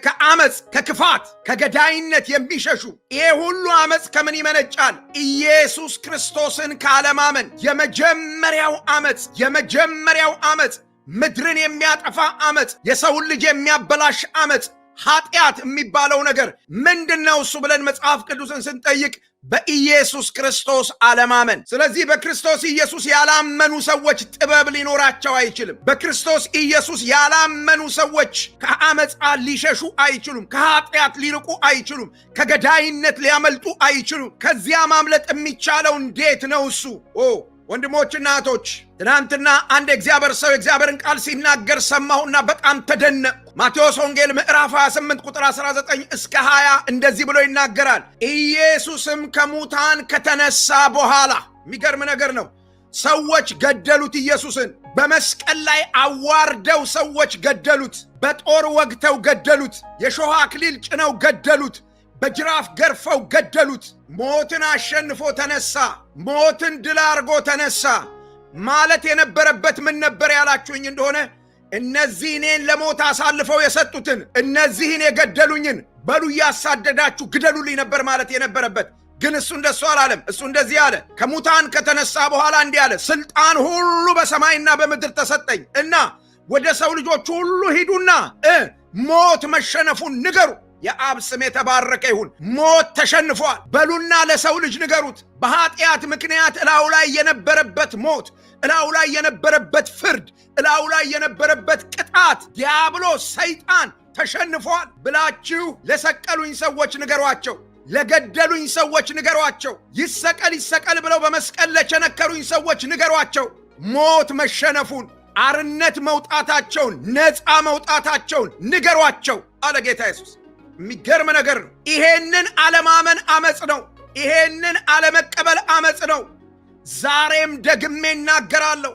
ከአመጽ ከክፋት ከገዳይነት የሚሸሹ። ይሄ ሁሉ አመጽ ከምን ይመነጫል? ኢየሱስ ክርስቶስን ካለማመን። የመጀመሪያው አመጽ ምድርን የሚያጠፋ አመጽ፣ የሰውን ልጅ የሚያበላሽ አመጽ፣ ኃጢአት የሚባለው ነገር ምንድነው እሱ ብለን መጽሐፍ ቅዱስን ስንጠይቅ በኢየሱስ ክርስቶስ አለማመን። ስለዚህ በክርስቶስ ኢየሱስ ያላመኑ ሰዎች ጥበብ ሊኖራቸው አይችልም። በክርስቶስ ኢየሱስ ያላመኑ ሰዎች ከአመፃ ሊሸሹ አይችሉም። ከኃጢአት ሊርቁ አይችሉም። ከገዳይነት ሊያመልጡ አይችሉም። ከዚያ ማምለጥ የሚቻለው እንዴት ነው? እሱ ወንድሞችና እህቶች፣ ትናንትና አንድ እግዚአብሔር ሰው የእግዚአብሔርን ቃል ሲናገር ሰማሁና በጣም ተደነቅኩ። ማቴዎስ ወንጌል ምዕራፍ 28 ቁጥር 19 እስከ 20 እንደዚህ ብሎ ይናገራል። ኢየሱስም ከሙታን ከተነሳ በኋላ፣ የሚገርም ነገር ነው። ሰዎች ገደሉት። ኢየሱስን በመስቀል ላይ አዋርደው ሰዎች ገደሉት። በጦር ወግተው ገደሉት። የሾህ አክሊል ጭነው ገደሉት። በጅራፍ ገርፈው ገደሉት። ሞትን አሸንፎ ተነሳ። ሞትን ድል አድርጎ ተነሳ። ማለት የነበረበት ምን ነበር ያላችሁኝ እንደሆነ እነዚህ እኔን ለሞት አሳልፈው የሰጡትን እነዚህን የገደሉኝን በሉ እያሳደዳችሁ ግደሉልኝ ነበር ማለት የነበረበት። ግን እሱ እንደሱ አላለም። እሱ እንደዚህ አለ። ከሙታን ከተነሳ በኋላ እንዲህ አለ፣ ስልጣን ሁሉ በሰማይና በምድር ተሰጠኝ እና ወደ ሰው ልጆች ሁሉ ሂዱና ሞት መሸነፉን ንገሩ። የአብ ስም የተባረከ ይሁን። ሞት ተሸንፏል በሉና ለሰው ልጅ ንገሩት። በኃጢአት ምክንያት እላው ላይ የነበረበት ሞት፣ እላው ላይ የነበረበት ፍርድ፣ እላው ላይ የነበረበት ቅጣት፣ ዲያብሎስ ሰይጣን ተሸንፏል ብላችሁ ለሰቀሉኝ ሰዎች ንገሯቸው። ለገደሉኝ ሰዎች ንገሯቸው። ይሰቀል ይሰቀል ብለው በመስቀል ለቸነከሩኝ ሰዎች ንገሯቸው። ሞት መሸነፉን፣ አርነት መውጣታቸውን፣ ነፃ መውጣታቸውን ንገሯቸው አለ ጌታ ኢየሱስ። የሚገርም ነገር ነው። ይሄንን አለማመን አመጽ ነው። ይሄንን አለመቀበል አመጽ ነው። ዛሬም ደግሜ እናገራለሁ፣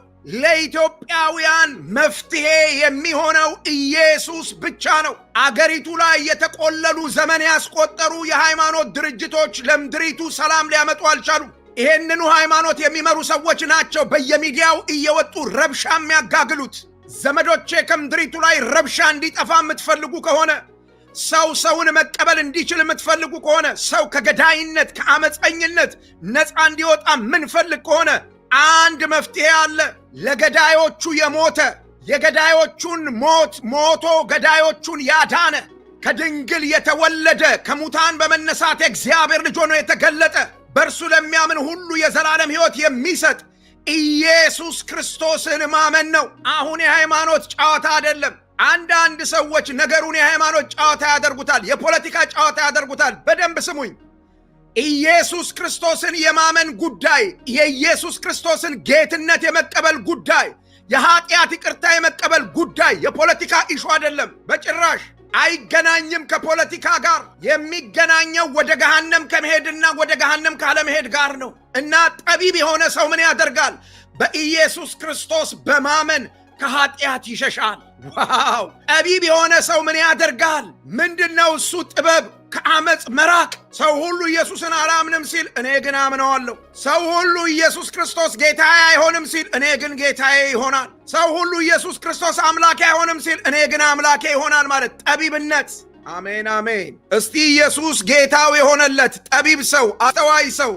ለኢትዮጵያውያን መፍትሄ የሚሆነው ኢየሱስ ብቻ ነው። አገሪቱ ላይ የተቆለሉ ዘመን ያስቆጠሩ የሃይማኖት ድርጅቶች ለምድሪቱ ሰላም ሊያመጡ አልቻሉም። ይሄንኑ ሃይማኖት የሚመሩ ሰዎች ናቸው በየሚዲያው እየወጡ ረብሻ የሚያጋግሉት። ዘመዶቼ፣ ከምድሪቱ ላይ ረብሻ እንዲጠፋ የምትፈልጉ ከሆነ፣ ሰው ሰውን መቀበል እንዲችል የምትፈልጉ ከሆነ፣ ሰው ከገዳይነት ከአመፀኝነት ነፃ እንዲወጣ ምንፈልግ ከሆነ አንድ መፍትሄ አለ። ለገዳዮቹ የሞተ የገዳዮቹን ሞት ሞቶ ገዳዮቹን ያዳነ ከድንግል የተወለደ ከሙታን በመነሳት የእግዚአብሔር ልጅ ሆኖ የተገለጠ በእርሱ ለሚያምን ሁሉ የዘላለም ሕይወት የሚሰጥ ኢየሱስ ክርስቶስን ማመን ነው። አሁን የሃይማኖት ጨዋታ አይደለም። አንዳንድ ሰዎች ነገሩን የሃይማኖት ጨዋታ ያደርጉታል፣ የፖለቲካ ጨዋታ ያደርጉታል። በደንብ ስሙኝ። ኢየሱስ ክርስቶስን የማመን ጉዳይ፣ የኢየሱስ ክርስቶስን ጌትነት የመቀበል ጉዳይ፣ የኃጢአት ይቅርታ የመቀበል ጉዳይ የፖለቲካ ኢሹ አይደለም። በጭራሽ አይገናኝም ከፖለቲካ ጋር። የሚገናኘው ወደ ገሃነም ከመሄድና ወደ ገሃነም ካለመሄድ ጋር ነው። እና ጠቢብ የሆነ ሰው ምን ያደርጋል? በኢየሱስ ክርስቶስ በማመን ከኃጢአት ይሸሻል። ዋው! ጠቢብ የሆነ ሰው ምን ያደርጋል? ምንድነው እሱ ጥበብ? ከአመፅ መራቅ። ሰው ሁሉ ኢየሱስን አላምንም ሲል እኔ ግን አምነዋለሁ። ሰው ሁሉ ኢየሱስ ክርስቶስ ጌታዬ አይሆንም ሲል እኔ ግን ጌታዬ ይሆናል። ሰው ሁሉ ኢየሱስ ክርስቶስ አምላኬ አይሆንም ሲል እኔ ግን አምላኬ ይሆናል ማለት ጠቢብነት። አሜን አሜን። እስቲ ኢየሱስ ጌታው የሆነለት ጠቢብ ሰው፣ አስተዋይ ሰው፣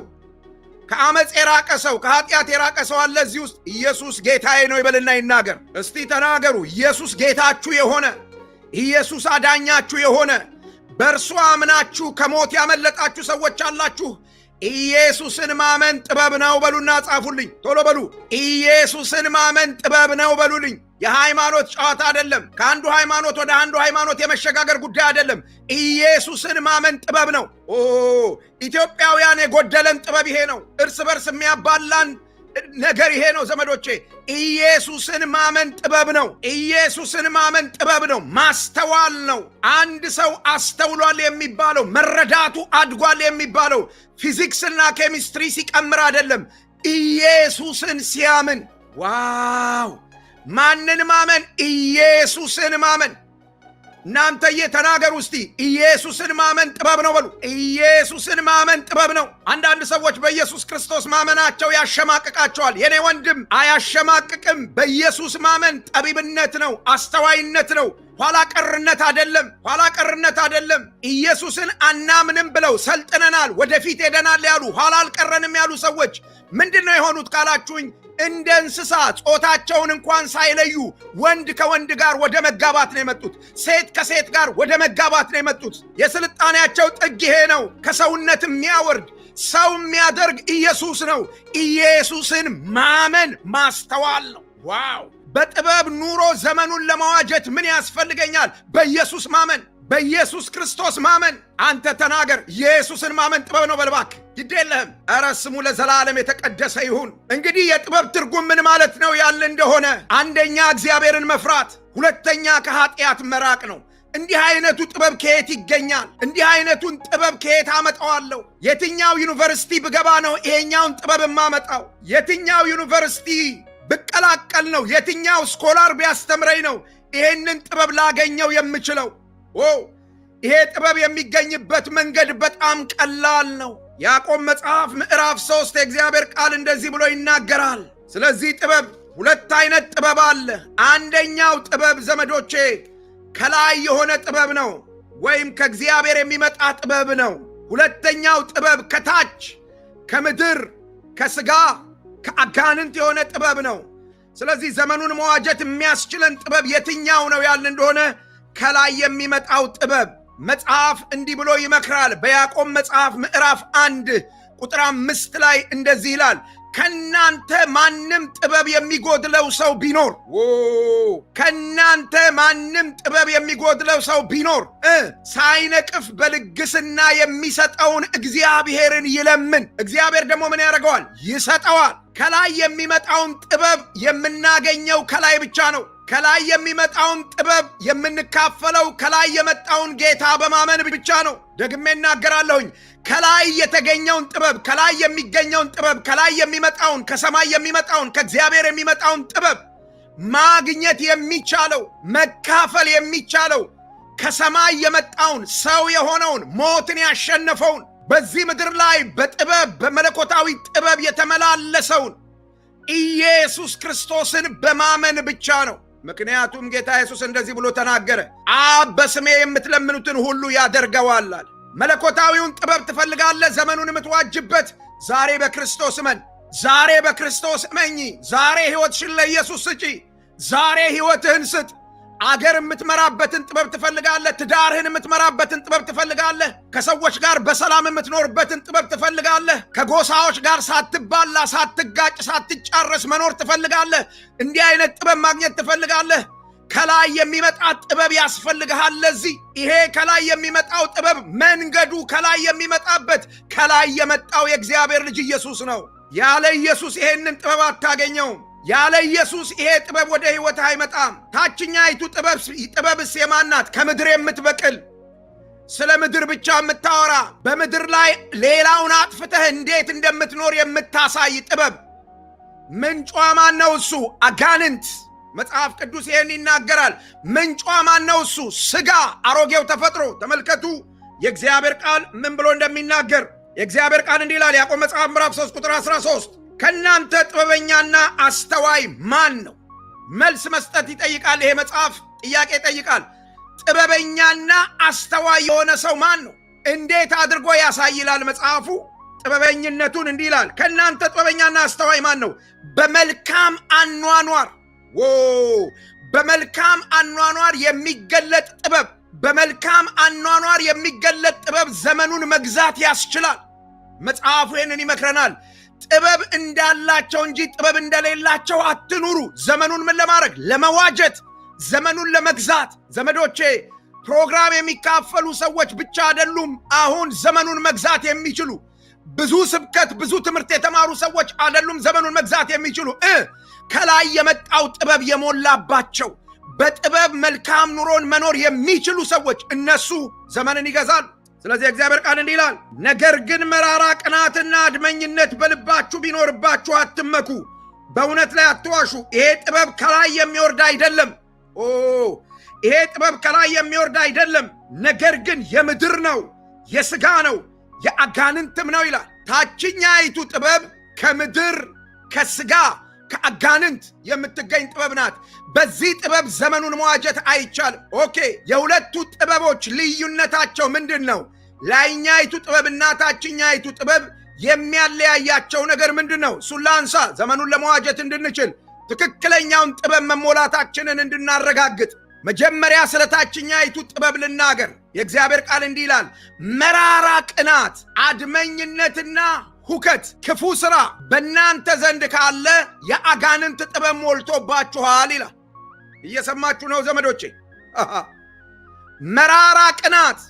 ከአመፅ የራቀ ሰው፣ ከኃጢአት የራቀ ሰው አለ እዚህ ውስጥ? ኢየሱስ ጌታዬ ነው ይበልና ይናገር። እስቲ ተናገሩ። ኢየሱስ ጌታችሁ የሆነ፣ ኢየሱስ አዳኛችሁ የሆነ፣ በእርሱ አምናችሁ ከሞት ያመለጣችሁ ሰዎች አላችሁ። ኢየሱስን ማመን ጥበብ ነው በሉና ጻፉልኝ። ቶሎ በሉ። ኢየሱስን ማመን ጥበብ ነው በሉልኝ። የሃይማኖት ጨዋታ አይደለም። ከአንዱ ሃይማኖት ወደ አንዱ ሃይማኖት የመሸጋገር ጉዳይ አይደለም። ኢየሱስን ማመን ጥበብ ነው። ኢትዮጵያውያን የጎደለን ጥበብ ይሄ ነው። እርስ በርስ የሚያባላን ነገር ይሄ ነው ዘመዶቼ። ኢየሱስን ማመን ጥበብ ነው። ኢየሱስን ማመን ጥበብ ነው፣ ማስተዋል ነው። አንድ ሰው አስተውሏል የሚባለው፣ መረዳቱ አድጓል የሚባለው ፊዚክስና ኬሚስትሪ ሲቀምር አይደለም፣ ኢየሱስን ሲያምን። ዋው! ማንን ማመን? ኢየሱስን ማመን። እናንተ እየተናገሩ እስቲ ኢየሱስን ማመን ጥበብ ነው በሉ። ኢየሱስን ማመን ጥበብ ነው። አንዳንድ ሰዎች በኢየሱስ ክርስቶስ ማመናቸው ያሸማቅቃቸዋል። የኔ ወንድም አያሸማቅቅም። በኢየሱስ ማመን ጠቢብነት ነው፣ አስተዋይነት ነው። ኋላ ቀርነት አይደለም። ኢየሱስን አናምንም ብለው ሰልጥነናል፣ ወደፊት ሄደናል ያሉ ኋላ አልቀረንም ያሉ ሰዎች ምንድነው የሆኑት ካላችሁኝ፣ እንደ እንስሳ ጾታቸውን እንኳን ሳይለዩ ወንድ ከወንድ ጋር ወደ መጋባት ነው የመጡት። ሴት ከሴት ጋር ወደ መጋባት ነው የመጡት። የስልጣኔያቸው ጥግ ይሄ ነው። ከሰውነት የሚያወርድ ሰው የሚያደርግ ኢየሱስ ነው። ኢየሱስን ማመን ማስተዋል ነው። ዋው! በጥበብ ኑሮ ዘመኑን ለመዋጀት ምን ያስፈልገኛል? በኢየሱስ ማመን፣ በኢየሱስ ክርስቶስ ማመን። አንተ ተናገር፣ ኢየሱስን ማመን ጥበብ ነው በልባክ። ግድ የለህም። ኧረ ስሙ ለዘላለም የተቀደሰ ይሁን። እንግዲህ የጥበብ ትርጉም ምን ማለት ነው ያለ እንደሆነ፣ አንደኛ እግዚአብሔርን መፍራት፣ ሁለተኛ ከኃጢአት መራቅ ነው። እንዲህ አይነቱ ጥበብ ከየት ይገኛል? እንዲህ አይነቱን ጥበብ ከየት አመጣዋለሁ? የትኛው ዩኒቨርሲቲ ብገባ ነው ይሄኛውን ጥበብ የማመጣው? የትኛው ዩኒቨርሲቲ ብቀላቀል ነው? የትኛው ስኮላር ቢያስተምረኝ ነው ይሄንን ጥበብ ላገኘው የምችለው? ይሄ ጥበብ የሚገኝበት መንገድ በጣም ቀላል ነው። ያዕቆብ መጽሐፍ ምዕራፍ 3 የእግዚአብሔር ቃል እንደዚህ ብሎ ይናገራል። ስለዚህ ጥበብ ሁለት አይነት ጥበብ አለ። አንደኛው ጥበብ ዘመዶቼ ከላይ የሆነ ጥበብ ነው፣ ወይም ከእግዚአብሔር የሚመጣ ጥበብ ነው። ሁለተኛው ጥበብ ከታች ከምድር ከሥጋ ከአጋንንት የሆነ ጥበብ ነው። ስለዚህ ዘመኑን መዋጀት የሚያስችለን ጥበብ የትኛው ነው ያልን እንደሆነ ከላይ የሚመጣው ጥበብ መጽሐፍ እንዲህ ብሎ ይመክራል። በያዕቆብ መጽሐፍ ምዕራፍ 1 ቁጥር 5 ላይ እንደዚህ ይላል፣ ከናንተ ማንም ጥበብ የሚጎድለው ሰው ቢኖር ከናንተ ማንም ጥበብ የሚጎድለው ሰው ቢኖር ሳይነቅፍ በልግስና የሚሰጠውን እግዚአብሔርን ይለምን። እግዚአብሔር ደግሞ ምን ያደርገዋል? ይሰጠዋል። ከላይ የሚመጣውን ጥበብ የምናገኘው ከላይ ብቻ ነው። ከላይ የሚመጣውን ጥበብ የምንካፈለው ከላይ የመጣውን ጌታ በማመን ብቻ ነው። ደግሜ እናገራለሁኝ። ከላይ የተገኘውን ጥበብ፣ ከላይ የሚገኘውን ጥበብ፣ ከላይ የሚመጣውን ከሰማይ የሚመጣውን ከእግዚአብሔር የሚመጣውን ጥበብ ማግኘት የሚቻለው መካፈል የሚቻለው ከሰማይ የመጣውን ሰው የሆነውን ሞትን ያሸነፈውን በዚህ ምድር ላይ በጥበብ በመለኮታዊ ጥበብ የተመላለሰውን ኢየሱስ ክርስቶስን በማመን ብቻ ነው። ምክንያቱም ጌታ ኢየሱስ እንደዚህ ብሎ ተናገረ፣ አብ በስሜ የምትለምኑትን ሁሉ ያደርገዋል። መለኮታዊውን ጥበብ ትፈልጋለህ? ዘመኑን የምትዋጅበት ዛሬ በክርስቶስ እመን። ዛሬ በክርስቶስ እመኚ። ዛሬ ሕይወትሽን ለኢየሱስ ስጪ። ዛሬ ሕይወትህን ስጥ። አገር የምትመራበትን ጥበብ ትፈልጋለህ? ትዳርህን የምትመራበትን ጥበብ ትፈልጋለህ? ከሰዎች ጋር በሰላም የምትኖርበትን ጥበብ ትፈልጋለህ? ከጎሳዎች ጋር ሳትባላ፣ ሳትጋጭ፣ ሳትጫረስ መኖር ትፈልጋለህ? እንዲህ አይነት ጥበብ ማግኘት ትፈልጋለህ? ከላይ የሚመጣ ጥበብ ያስፈልግሃል። ለዚህ ይሄ ከላይ የሚመጣው ጥበብ መንገዱ ከላይ የሚመጣበት ከላይ የመጣው የእግዚአብሔር ልጅ ኢየሱስ ነው። ያለ ኢየሱስ ይሄንን ጥበብ አታገኘውም። ያለ ኢየሱስ ይሄ ጥበብ ወደ ሕይወት አይመጣም። ታችኛይቱ ጥበብስ የማናት? ከምድር የምትበቅል ስለ ምድር ብቻ የምታወራ በምድር ላይ ሌላውን አጥፍተህ እንዴት እንደምትኖር የምታሳይ ጥበብ። ምንጯ ማን ነው? እሱ አጋንንት። መጽሐፍ ቅዱስ ይሄን ይናገራል። ምንጯ ማን ነው? እሱ ሥጋ፣ አሮጌው ተፈጥሮ። ተመልከቱ የእግዚአብሔር ቃል ምን ብሎ እንደሚናገር። የእግዚአብሔር ቃል እንዲህ ይላል። ያዕቆብ መጽሐፍ ምዕራፍ 3 ቁጥር 13 ከእናንተ ጥበበኛና አስተዋይ ማን ነው? መልስ መስጠት ይጠይቃል። ይሄ መጽሐፍ ጥያቄ ይጠይቃል። ጥበበኛና አስተዋይ የሆነ ሰው ማን ነው? እንዴት አድርጎ ያሳይላል መጽሐፉ? ጥበበኝነቱን እንዲህ ይላል፣ ከእናንተ ጥበበኛና አስተዋይ ማን ነው? በመልካም አኗኗር በመልካም አኗኗር የሚገለጥ ጥበብ። በመልካም አኗኗር የሚገለጥ ጥበብ ዘመኑን መግዛት ያስችላል። መጽሐፉ ይህንን ይመክረናል። ጥበብ እንዳላቸው እንጂ ጥበብ እንደሌላቸው አትኑሩ። ዘመኑን ምን ለማድረግ? ለመዋጀት፣ ዘመኑን ለመግዛት። ዘመዶቼ ፕሮግራም የሚካፈሉ ሰዎች ብቻ አይደሉም አሁን ዘመኑን መግዛት የሚችሉ። ብዙ ስብከት፣ ብዙ ትምህርት የተማሩ ሰዎች አይደሉም ዘመኑን መግዛት የሚችሉ። ከላይ የመጣው ጥበብ የሞላባቸው በጥበብ መልካም ኑሮን መኖር የሚችሉ ሰዎች እነሱ ዘመንን ይገዛሉ። ስለዚህ እግዚአብሔር ቃል እንዲህ ይላል፣ ነገር ግን መራራ ቅናትና አድመኝነት በልባችሁ ቢኖርባችሁ አትመኩ፣ በእውነት ላይ አትዋሹ። ይሄ ጥበብ ከላይ የሚወርድ አይደለም። ይሄ ጥበብ ከላይ የሚወርድ አይደለም፣ ነገር ግን የምድር ነው፣ የሥጋ ነው፣ የአጋንንትም ነው ይላል። ታችኛይቱ ጥበብ ከምድር ከሥጋ ከአጋንንት የምትገኝ ጥበብ ናት። በዚህ ጥበብ ዘመኑን መዋጀት አይቻልም። የሁለቱ ጥበቦች ልዩነታቸው ምንድን ነው? ላይኛይቱ ጥበብና ታችኛይቱ ጥበብ የሚያለያያቸው ነገር ምንድን ነው? እሱን ላንሳ። ዘመኑን ለመዋጀት እንድንችል ትክክለኛውን ጥበብ መሞላታችንን እንድናረጋግጥ መጀመሪያ ስለ ታችኛይቱ ጥበብ ልናገር። የእግዚአብሔር ቃል እንዲህ ይላል፣ መራራ ቅናት፣ አድመኝነትና ሁከት፣ ክፉ ሥራ በእናንተ ዘንድ ካለ የአጋንንት ጥበብ ሞልቶባችኋል ይላል። እየሰማችሁ ነው ዘመዶቼ? መራራ ቅናት፣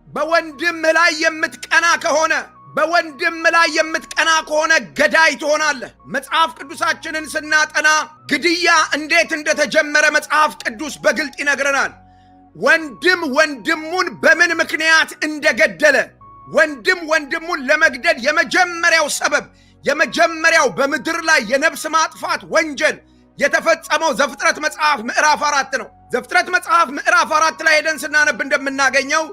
በወንድም ላይ የምትቀና ከሆነ በወንድም ላይ የምትቀና ከሆነ ገዳይ ትሆናለህ። መጽሐፍ ቅዱሳችንን ስናጠና ግድያ እንዴት እንደተጀመረ መጽሐፍ ቅዱስ በግልጥ ይነግረናል። ወንድም ወንድሙን በምን ምክንያት እንደገደለ፣ ወንድም ወንድሙን ለመግደል የመጀመሪያው ሰበብ፣ የመጀመሪያው በምድር ላይ የነፍስ ማጥፋት ወንጀል የተፈጸመው ዘፍጥረት መጽሐፍ ምዕራፍ 4 ነው። ዘፍጥረት መጽሐፍ ምዕራፍ 4 ላይ ሄደን ስናነብ እንደምናገኘው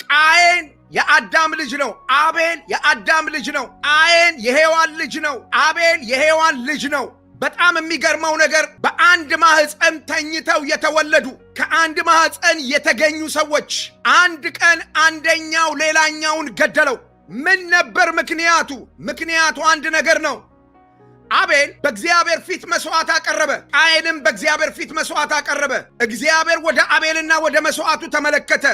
ቃየን የአዳም ልጅ ነው። አቤል የአዳም ልጅ ነው። ቃየን የሔዋን ልጅ ነው። አቤል የሔዋን ልጅ ነው። በጣም የሚገርመው ነገር በአንድ ማህፀን ተኝተው የተወለዱ ከአንድ ማህፀን የተገኙ ሰዎች አንድ ቀን አንደኛው ሌላኛውን ገደለው። ምን ነበር ምክንያቱ? ምክንያቱ አንድ ነገር ነው። አቤል በእግዚአብሔር ፊት መስዋዕት አቀረበ። ቃየንም በእግዚአብሔር ፊት መስዋዕት አቀረበ። እግዚአብሔር ወደ አቤልና ወደ መስዋዕቱ ተመለከተ።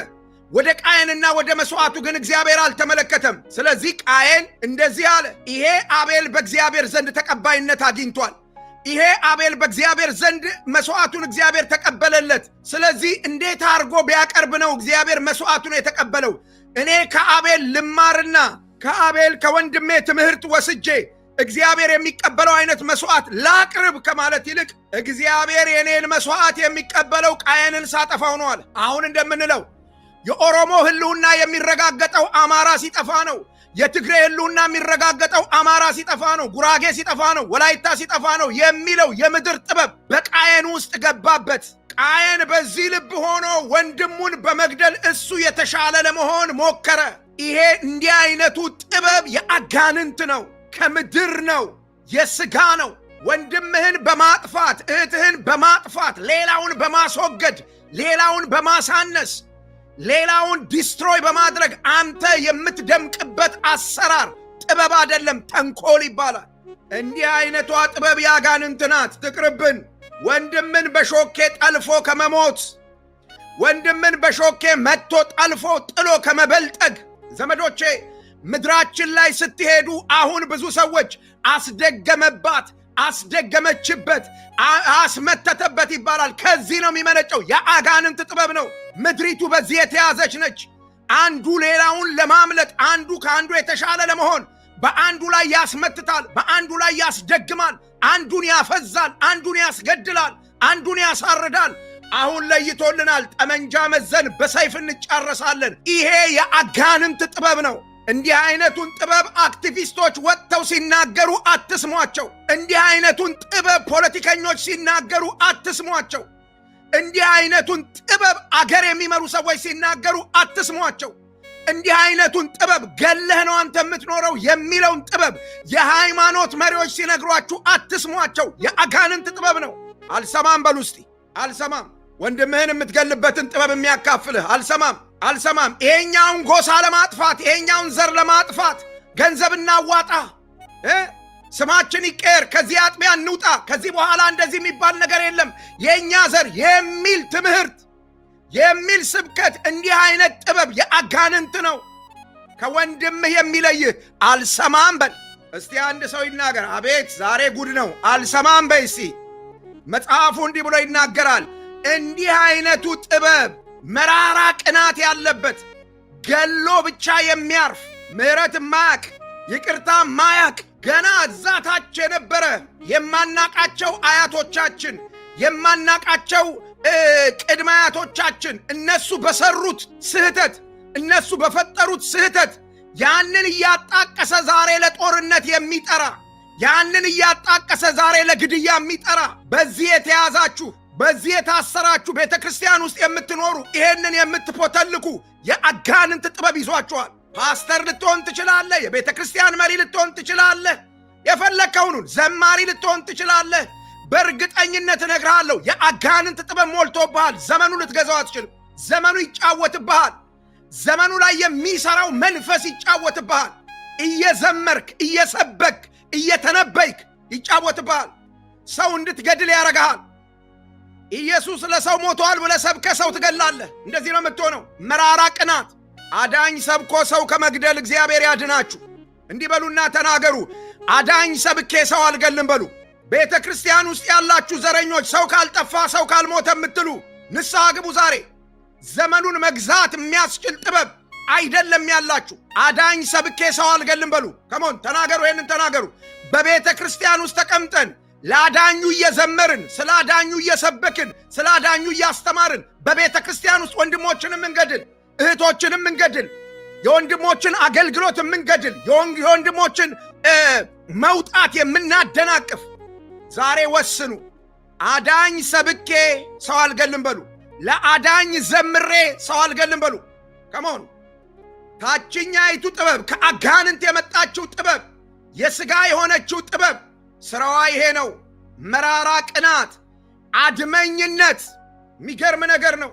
ወደ ቃየንና ወደ መስዋዕቱ ግን እግዚአብሔር አልተመለከተም። ስለዚህ ቃየን እንደዚህ አለ፣ ይሄ አቤል በእግዚአብሔር ዘንድ ተቀባይነት አግኝቷል። ይሄ አቤል በእግዚአብሔር ዘንድ መስዋዕቱን እግዚአብሔር ተቀበለለት። ስለዚህ እንዴት አድርጎ ቢያቀርብ ነው እግዚአብሔር መስዋዕቱን የተቀበለው? እኔ ከአቤል ልማርና ከአቤል ከወንድሜ ትምህርት ወስጄ እግዚአብሔር የሚቀበለው አይነት መስዋዕት ላቅርብ ከማለት ይልቅ እግዚአብሔር የኔን መስዋዕት የሚቀበለው ቃየንን ሳጠፋው ነው አለ። አሁን እንደምንለው የኦሮሞ ህልውና የሚረጋገጠው አማራ ሲጠፋ ነው። የትግሬ ህልውና የሚረጋገጠው አማራ ሲጠፋ ነው። ጉራጌ ሲጠፋ ነው። ወላይታ ሲጠፋ ነው የሚለው የምድር ጥበብ በቃየን ውስጥ ገባበት። ቃየን በዚህ ልብ ሆኖ ወንድሙን በመግደል እሱ የተሻለ ለመሆን ሞከረ። ይሄ እንዲህ አይነቱ ጥበብ የአጋንንት ነው፣ ከምድር ነው፣ የሥጋ ነው። ወንድምህን በማጥፋት እህትህን በማጥፋት ሌላውን በማስወገድ ሌላውን በማሳነስ ሌላውን ዲስትሮይ በማድረግ አንተ የምትደምቅበት አሰራር ጥበብ አይደለም፣ ተንኮል ይባላል። እንዲህ አይነቷ ጥበብ ያጋንንት ናት፣ ትቅርብን። ወንድምን በሾኬ ጠልፎ ከመሞት፣ ወንድምን በሾኬ መጥቶ ጠልፎ ጥሎ ከመበልጠግ፣ ዘመዶቼ ምድራችን ላይ ስትሄዱ አሁን ብዙ ሰዎች አስደገመባት፣ አስደገመችበት፣ አስመተተበት ይባላል። ከዚህ ነው የሚመነጨው፣ የአጋንንት ጥበብ ነው። ምድሪቱ በዚህ የተያዘች ነች። አንዱ ሌላውን ለማምለጥ፣ አንዱ ከአንዱ የተሻለ ለመሆን በአንዱ ላይ ያስመትታል፣ በአንዱ ላይ ያስደግማል፣ አንዱን ያፈዛል፣ አንዱን ያስገድላል፣ አንዱን ያሳርዳል። አሁን ለይቶልናል። ጠመንጃ መዘን በሰይፍ እንጫረሳለን። ይሄ የአጋንንት ጥበብ ነው። እንዲህ አይነቱን ጥበብ አክቲቪስቶች ወጥተው ሲናገሩ አትስሟቸው። እንዲህ አይነቱን ጥበብ ፖለቲከኞች ሲናገሩ አትስሟቸው። እንዲህ አይነቱን ጥበብ አገር የሚመሩ ሰዎች ሲናገሩ አትስሟቸው። እንዲህ አይነቱን ጥበብ ገለህ ነው አንተ የምትኖረው የሚለውን ጥበብ የሃይማኖት መሪዎች ሲነግሯችሁ አትስሟቸው። የአጋንንት ጥበብ ነው። አልሰማም በሉ እስቲ፣ አልሰማም። ወንድምህን የምትገልበትን ጥበብ የሚያካፍልህ አልሰማም። ይሄኛውን ጎሳ ለማጥፋት፣ ይሄኛውን ዘር ለማጥፋት ገንዘብ እናዋጣ፣ ስማችን ይቀየር፣ ከዚህ አጥቢያ እንውጣ፣ ከዚህ በኋላ እንደዚህ የሚባል ነገር የለም፣ የእኛ ዘር የሚል ትምህርት የሚል ስብከት፣ እንዲህ አይነት ጥበብ የአጋንንት ነው። ከወንድምህ የሚለይህ አልሰማም በል እስቲ። አንድ ሰው ይናገር፣ አቤት ዛሬ ጉድ ነው። አልሰማም በይ እስቲ። መጽሐፉ እንዲህ ብሎ ይናገራል። እንዲህ አይነቱ ጥበብ መራራ ቅናት ያለበት፣ ገሎ ብቻ የሚያርፍ፣ ምሕረት ማያቅ፣ ይቅርታ ማያቅ፣ ገና እዛታች የነበረ የማናቃቸው አያቶቻችን፣ የማናቃቸው ቅድመ አያቶቻችን እነሱ በሰሩት ስህተት፣ እነሱ በፈጠሩት ስህተት ያንን እያጣቀሰ ዛሬ ለጦርነት የሚጠራ ያንን እያጣቀሰ ዛሬ ለግድያ የሚጠራ በዚህ የተያዛችሁ በዚህ የታሰራችሁ ቤተ ክርስቲያን ውስጥ የምትኖሩ ይሄንን የምትፖተልኩ የአጋንንት ጥበብ ይዟችኋል። ፓስተር ልትሆን ትችላለህ። የቤተ ክርስቲያን መሪ ልትሆን ትችላለህ። የፈለከውኑን ዘማሪ ልትሆን ትችላለህ። በእርግጠኝነት እነግርሃለሁ የአጋንንት ጥበብ ሞልቶብሃል። ዘመኑ ልትገዛው አትችልም። ዘመኑ ይጫወትብሃል። ዘመኑ ላይ የሚሰራው መንፈስ ይጫወትብሃል። እየዘመርክ እየሰበክ እየተነበይክ ይጫወትብሃል። ሰው እንድትገድል ያረጋሃል። ኢየሱስ ለሰው ሞቷል ብለህ ሰብከህ ሰው ትገላለህ። እንደዚህ ነው የምትሆነው። መራራ ቅናት። አዳኝ ሰብኮ ሰው ከመግደል እግዚአብሔር ያድናችሁ። እንዲህ በሉና ተናገሩ፣ አዳኝ ሰብኬ ሰው አልገልም በሉ። ቤተ ክርስቲያን ውስጥ ያላችሁ ዘረኞች፣ ሰው ካልጠፋ ሰው ካልሞተ የምትሉ ንስሐ ግቡ ዛሬ። ዘመኑን መግዛት የሚያስችል ጥበብ አይደለም ያላችሁ። አዳኝ ሰብኬ ሰው አልገልም በሉ። ከሞን ተናገሩ፣ ይህንን ተናገሩ። በቤተ ክርስቲያን ውስጥ ተቀምጠን ለአዳኙ እየዘመርን ስለ አዳኙ እየሰበክን ስለ አዳኙ እያስተማርን በቤተ ክርስቲያን ውስጥ ወንድሞችንም እንገድል፣ እህቶችንም እንገድል፣ የወንድሞችን አገልግሎት የምንገድል፣ የወንድሞችን መውጣት የምናደናቅፍ ዛሬ ወስኑ። አዳኝ ሰብኬ ሰው አልገልም በሉ። ለአዳኝ ዘምሬ ሰው አልገልም በሉ። ከመሆኑ ታችኛይቱ ጥበብ ከአጋንንት የመጣችው ጥበብ የሥጋ የሆነችው ጥበብ ሥራዋ ይሄ ነው። መራራ ቅናት፣ አድመኝነት። የሚገርም ነገር ነው።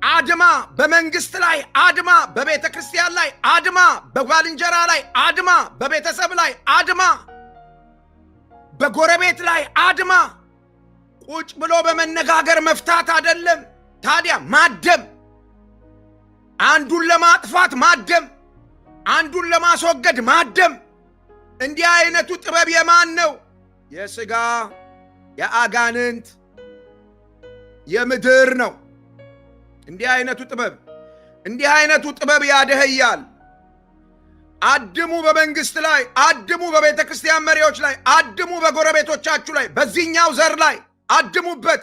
አድማ፣ በመንግሥት ላይ አድማ፣ በቤተ ክርስቲያን ላይ አድማ፣ በባልንጀራ ላይ አድማ፣ በቤተሰብ ላይ አድማ፣ በጎረቤት ላይ አድማ። ቁጭ ብሎ በመነጋገር መፍታት አይደለም። ታዲያ ማደም፣ አንዱን ለማጥፋት ማደም፣ አንዱን ለማስወገድ ማደም። እንዲህ አይነቱ ጥበብ የማን ነው? የሥጋ የአጋንንት የምድር ነው። እንዲህ አይነቱ ጥበብ ያደህያል። አድሙ፣ በመንግሥት ላይ አድሙ፣ በቤተ ክርስቲያን መሪዎች ላይ አድሙ፣ በጎረቤቶቻችሁ ላይ፣ በዚህኛው ዘር ላይ አድሙበት።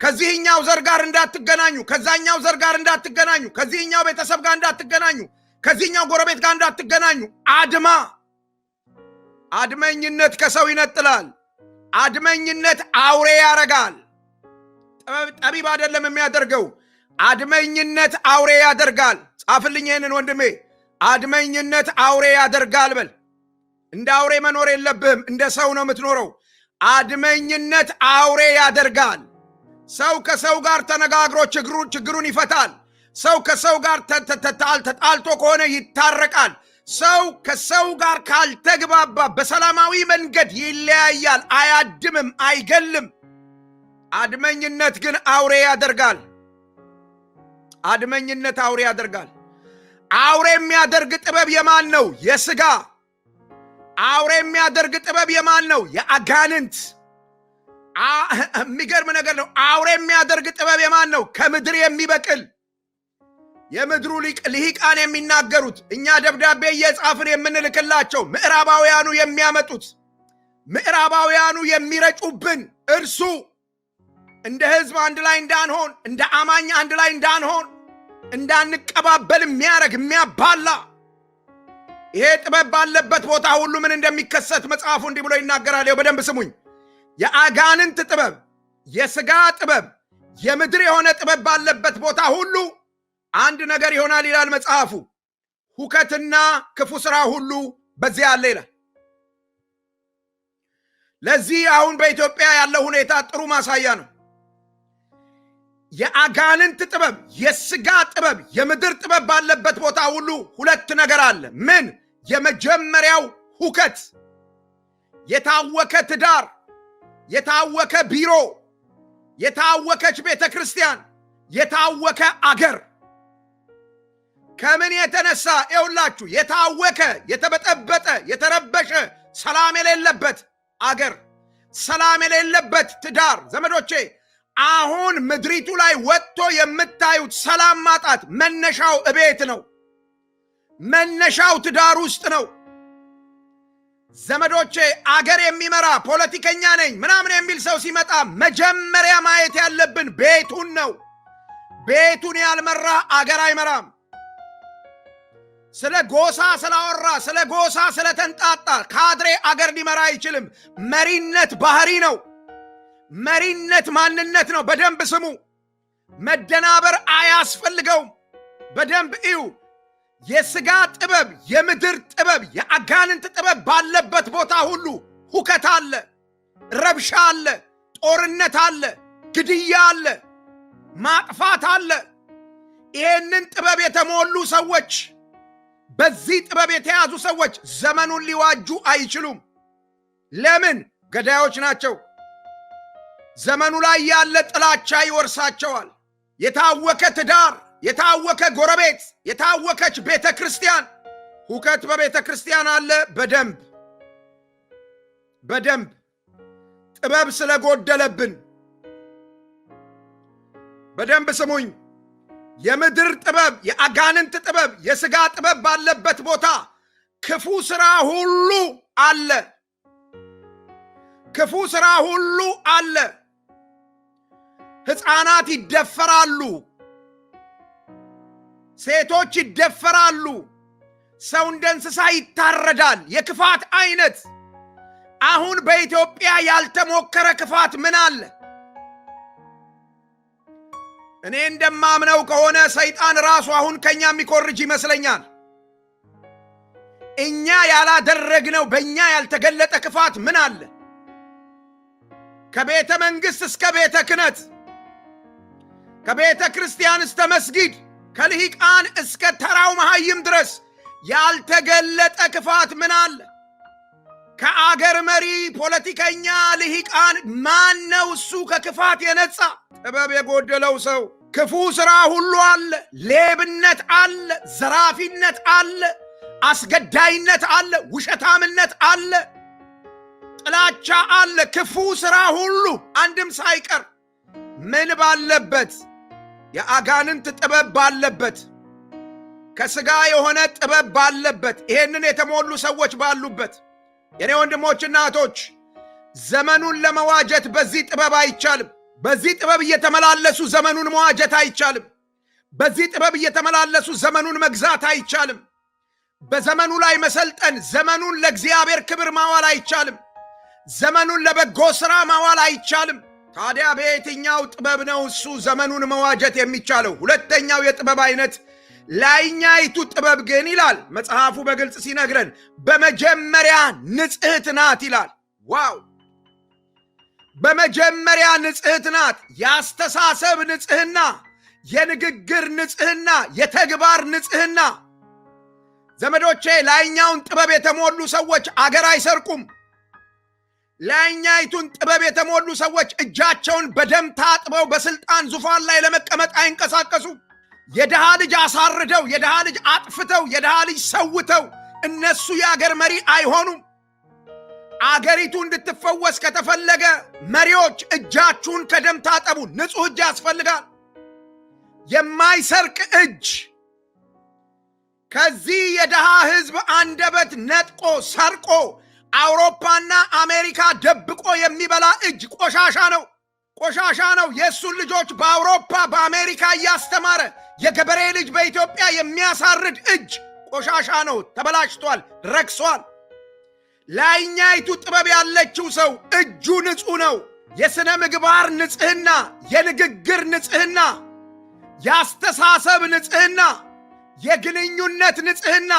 ከዚህኛው ዘር ጋር እንዳትገናኙ፣ ከዛኛው ዘር ጋር እንዳትገናኙ፣ ከዚህኛው ቤተሰብ ጋር እንዳትገናኙ፣ ከዚህኛው ጎረቤት ጋር እንዳትገናኙ። አድማ። አድመኝነት ከሰው ይነጥላል። አድመኝነት አውሬ ያረጋል። ጠቢብ አይደለም የሚያደርገው። አድመኝነት አውሬ ያደርጋል። ጻፍልኝ ይህንን ወንድሜ። አድመኝነት አውሬ ያደርጋል በል። እንደ አውሬ መኖር የለብህም። እንደ ሰው ነው የምትኖረው። አድመኝነት አውሬ ያደርጋል። ሰው ከሰው ጋር ተነጋግሮ ችግሩን ይፈታል። ሰው ከሰው ጋር ተጣልቶ ከሆነ ይታረቃል። ሰው ከሰው ጋር ካልተግባባ በሰላማዊ መንገድ ይለያያል። አያድምም፣ አይገልም። አድመኝነት ግን አውሬ ያደርጋል። አድመኝነት አውሬ ያደርጋል። አውሬ የሚያደርግ ጥበብ የማን ነው? የሥጋ። አውሬ የሚያደርግ ጥበብ የማን ነው? የአጋንንት። የሚገርም ነገር ነው። አውሬ የሚያደርግ ጥበብ የማን ነው? ከምድር የሚበቅል የምድሩ ልሂቃን የሚናገሩት፣ እኛ ደብዳቤ እየጻፍን የምንልክላቸው፣ ምዕራባውያኑ የሚያመጡት፣ ምዕራባውያኑ የሚረጩብን፣ እርሱ እንደ ሕዝብ አንድ ላይ እንዳንሆን፣ እንደ አማኝ አንድ ላይ እንዳንሆን፣ እንዳንቀባበል የሚያረግ የሚያባላ። ይሄ ጥበብ ባለበት ቦታ ሁሉ ምን እንደሚከሰት መጽሐፉ እንዲህ ብሎ ይናገራል። በደንብ ስሙኝ። የአጋንንት ጥበብ፣ የሥጋ ጥበብ፣ የምድር የሆነ ጥበብ ባለበት ቦታ ሁሉ አንድ ነገር ይሆናል ይላል መጽሐፉ። ሁከትና ክፉ ሥራ ሁሉ በዚያ አለ ይላል። ለዚህ አሁን በኢትዮጵያ ያለው ሁኔታ ጥሩ ማሳያ ነው። የአጋንንት ጥበብ፣ የሥጋ ጥበብ፣ የምድር ጥበብ ባለበት ቦታ ሁሉ ሁለት ነገር አለ። ምን? የመጀመሪያው ሁከት፣ የታወከ ትዳር፣ የታወከ ቢሮ፣ የታወከች ቤተ ክርስቲያን፣ የታወከ አገር። ከምን የተነሳ? ይውላችሁ፣ የታወከ የተበጠበጠ የተረበሸ ሰላም የሌለበት አገር፣ ሰላም የሌለበት ትዳር። ዘመዶቼ፣ አሁን ምድሪቱ ላይ ወጥቶ የምታዩት ሰላም ማጣት መነሻው እቤት ነው። መነሻው ትዳር ውስጥ ነው። ዘመዶቼ፣ አገር የሚመራ ፖለቲከኛ ነኝ ምናምን የሚል ሰው ሲመጣ መጀመሪያ ማየት ያለብን ቤቱን ነው። ቤቱን ያልመራ አገር አይመራም። ስለ ጎሳ ስላወራ፣ ስለ ጎሳ ስለተንጣጣ ካድሬ አገር ሊመራ አይችልም። መሪነት ባህሪ ነው። መሪነት ማንነት ነው። በደንብ ስሙ። መደናበር አያስፈልገውም። በደንብ እዩ። የሥጋ ጥበብ፣ የምድር ጥበብ፣ የአጋንንት ጥበብ ባለበት ቦታ ሁሉ ሁከት አለ፣ ረብሻ አለ፣ ጦርነት አለ፣ ግድያ አለ፣ ማጥፋት አለ። ይህንን ጥበብ የተሞሉ ሰዎች፣ በዚህ ጥበብ የተያዙ ሰዎች ዘመኑን ሊዋጁ አይችሉም። ለምን? ገዳዮች ናቸው። ዘመኑ ላይ ያለ ጥላቻ ይወርሳቸዋል። የታወከ ትዳር፣ የታወከ ጎረቤት፣ የታወከች ቤተ ክርስቲያን። ሁከት በቤተ ክርስቲያን አለ። በደንብ ጥበብ ስለጎደለብን በደንብ ስሙኝ። የምድር ጥበብ፣ የአጋንንት ጥበብ፣ የሥጋ ጥበብ ባለበት ቦታ ክፉ ሥራ ሁሉ አለ። ክፉ ሥራ ሁሉ አለ። ሕፃናት ይደፈራሉ፣ ሴቶች ይደፈራሉ፣ ሰው እንደ እንስሳ ይታረዳል። የክፋት አይነት። አሁን በኢትዮጵያ ያልተሞከረ ክፋት ምን አለ? እኔ እንደማምነው ከሆነ ሰይጣን ራሱ አሁን ከኛ የሚኮርጅ ይመስለኛል። እኛ ያላደረግነው በእኛ ያልተገለጠ ክፋት ምን አለ? ከቤተ መንግሥት እስከ ቤተ ክህነት፣ ከቤተ ክርስቲያን እስከ መስጊድ፣ ከልሂቃን እስከ ተራው መሃይም ድረስ ያልተገለጠ ክፋት ምን አለ? ከአገር መሪ፣ ፖለቲከኛ፣ ልሂቃን ማን ነው እሱ ከክፋት የነጻ? ጥበብ የጎደለው ሰው። ክፉ ሥራ ሁሉ አለ። ሌብነት አለ፣ ዘራፊነት አለ፣ አስገዳይነት አለ፣ ውሸታምነት አለ፣ ጥላቻ አለ። ክፉ ሥራ ሁሉ አንድም ሳይቀር ምን ባለበት? የአጋንንት ጥበብ ባለበት፣ ከሥጋ የሆነ ጥበብ ባለበት፣ ይሄንን የተሞሉ ሰዎች ባሉበት። የኔ ወንድሞችና እህቶች፣ ዘመኑን ለመዋጀት በዚህ ጥበብ አይቻልም። በዚህ ጥበብ እየተመላለሱ ዘመኑን መዋጀት አይቻልም። በዚህ ጥበብ እየተመላለሱ ዘመኑን መግዛት አይቻልም። በዘመኑ ላይ መሰልጠን፣ ዘመኑን ለእግዚአብሔር ክብር ማዋል አይቻልም። ዘመኑን ለበጎ ሥራ ማዋል አይቻልም። ታዲያ በየትኛው ጥበብ ነው እሱ ዘመኑን መዋጀት የሚቻለው? ሁለተኛው የጥበብ አይነት ላይኛይቱ ጥበብ ግን ይላል መጽሐፉ በግልጽ ሲነግረን፣ በመጀመሪያ ንጽሕት ናት ይላል። ዋው! በመጀመሪያ ንጽሕት ናት። የአስተሳሰብ ንጽሕና፣ የንግግር ንጽሕና፣ የተግባር ንጽሕና። ዘመዶቼ፣ ላይኛውን ጥበብ የተሞሉ ሰዎች አገር አይሰርቁም። ላይኛይቱን ጥበብ የተሞሉ ሰዎች እጃቸውን በደም ታጥበው በስልጣን ዙፋን ላይ ለመቀመጥ አይንቀሳቀሱም። የድሃ ልጅ አሳርደው፣ የድሃ ልጅ አጥፍተው፣ የድሃ ልጅ ሰውተው እነሱ የአገር መሪ አይሆኑም። አገሪቱ እንድትፈወስ ከተፈለገ መሪዎች እጃችሁን ከደም ታጠቡ። ንጹሕ እጅ ያስፈልጋል። የማይሰርቅ እጅ። ከዚህ የድሃ ሕዝብ አንደበት ነጥቆ ሰርቆ አውሮፓና አሜሪካ ደብቆ የሚበላ እጅ ቆሻሻ ነው፣ ቆሻሻ ነው። የእሱን ልጆች በአውሮፓ በአሜሪካ እያስተማረ የገበሬ ልጅ በኢትዮጵያ የሚያሳርድ እጅ ቆሻሻ ነው፣ ተበላሽቷል፣ ረክሷል። ላይኛይቱ ጥበብ ያለችው ሰው እጁ ንጹሕ ነው። የሥነ ምግባር ንጽሕና፣ የንግግር ንጽሕና፣ የአስተሳሰብ ንጽሕና፣ የግንኙነት ንጽሕና።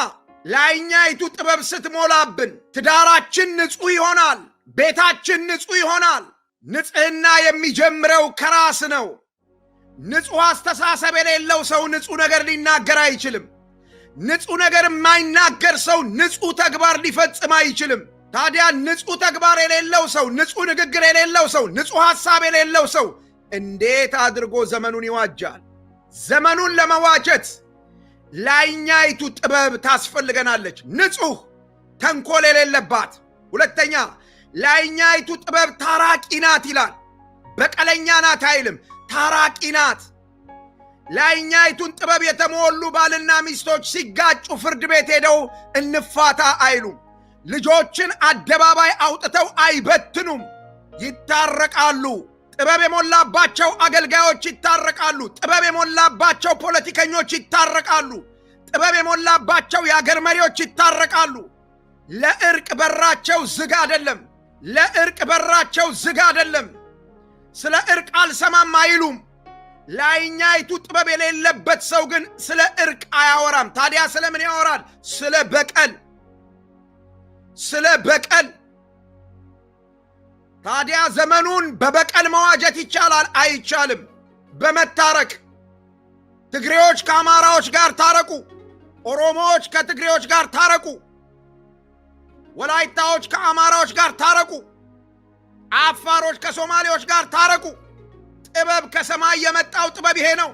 ላይኛይቱ ጥበብ ስትሞላብን ትዳራችን ንጹሕ ይሆናል፣ ቤታችን ንጹሕ ይሆናል። ንጽሕና የሚጀምረው ከራስ ነው። ንጹሕ አስተሳሰብ የሌለው ሰው ንጹሕ ነገር ሊናገር አይችልም። ንጹሕ ነገር የማይናገር ሰው ንጹሕ ተግባር ሊፈጽም አይችልም። ታዲያ ንጹሕ ተግባር የሌለው ሰው፣ ንጹሕ ንግግር የሌለው ሰው፣ ንጹሕ ሐሳብ የሌለው ሰው እንዴት አድርጎ ዘመኑን ይዋጃል? ዘመኑን ለመዋጀት ላይኛይቱ ጥበብ ታስፈልገናለች፣ ንጹሕ ተንኮል የሌለባት። ሁለተኛ ላይኛይቱ ጥበብ ታራቂ ናት ይላል። በቀለኛ ናት አይልም፣ ታራቂ ናት። ላይኛይቱን ጥበብ የተሞሉ ባልና ሚስቶች ሲጋጩ ፍርድ ቤት ሄደው እንፋታ አይሉም። ልጆችን አደባባይ አውጥተው አይበትኑም፣ ይታረቃሉ። ጥበብ የሞላባቸው አገልጋዮች ይታረቃሉ። ጥበብ የሞላባቸው ፖለቲከኞች ይታረቃሉ። ጥበብ የሞላባቸው የአገር መሪዎች ይታረቃሉ። ለእርቅ በራቸው ዝግ አይደለም። ለእርቅ በራቸው ዝግ አይደለም። ስለ እርቅ አልሰማም አይሉም። ላይኛይቱ ጥበብ የሌለበት ሰው ግን ስለ እርቅ አያወራም። ታዲያ ስለምን ያወራል? ስለ በቀል፣ ስለ በቀል። ታዲያ ዘመኑን በበቀል መዋጀት ይቻላል? አይቻልም። በመታረቅ ትግሬዎች ከአማራዎች ጋር ታረቁ፣ ኦሮሞዎች ከትግሬዎች ጋር ታረቁ፣ ወላይታዎች ከአማራዎች ጋር ታረቁ፣ አፋሮች ከሶማሌዎች ጋር ታረቁ። ጥበብ ከሰማይ የመጣው ጥበብ ይሄ ነው።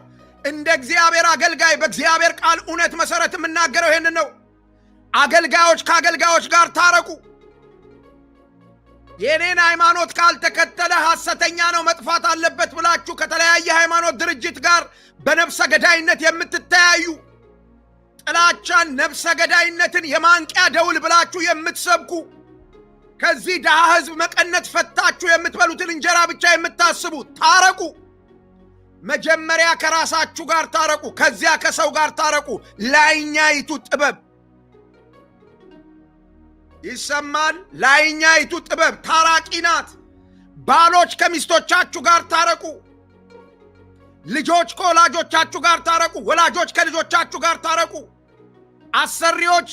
እንደ እግዚአብሔር አገልጋይ በእግዚአብሔር ቃል እውነት መሰረት የምናገረው ይሄንን ነው። አገልጋዮች ከአገልጋዮች ጋር ታረቁ። የኔን ሃይማኖት ካልተከተለ ሐሰተኛ ነው መጥፋት አለበት ብላችሁ ከተለያየ ሃይማኖት ድርጅት ጋር በነፍሰ ገዳይነት የምትተያዩ፣ ጥላቻን፣ ነፍሰ ገዳይነትን የማንቂያ ደውል ብላችሁ የምትሰብኩ፣ ከዚህ ድሃ ሕዝብ መቀነት ፈታችሁ የምትበሉትን እንጀራ ብቻ የምታስቡ ታረቁ። መጀመሪያ ከራሳችሁ ጋር ታረቁ፣ ከዚያ ከሰው ጋር ታረቁ። ላይኛይቱ ጥበብ ይሰማል። ላይኛይቱ ጥበብ ታራቂ ናት። ባሎች ከሚስቶቻችሁ ጋር ታረቁ። ልጆች ከወላጆቻችሁ ጋር ታረቁ። ወላጆች ከልጆቻችሁ ጋር ታረቁ። አሰሪዎች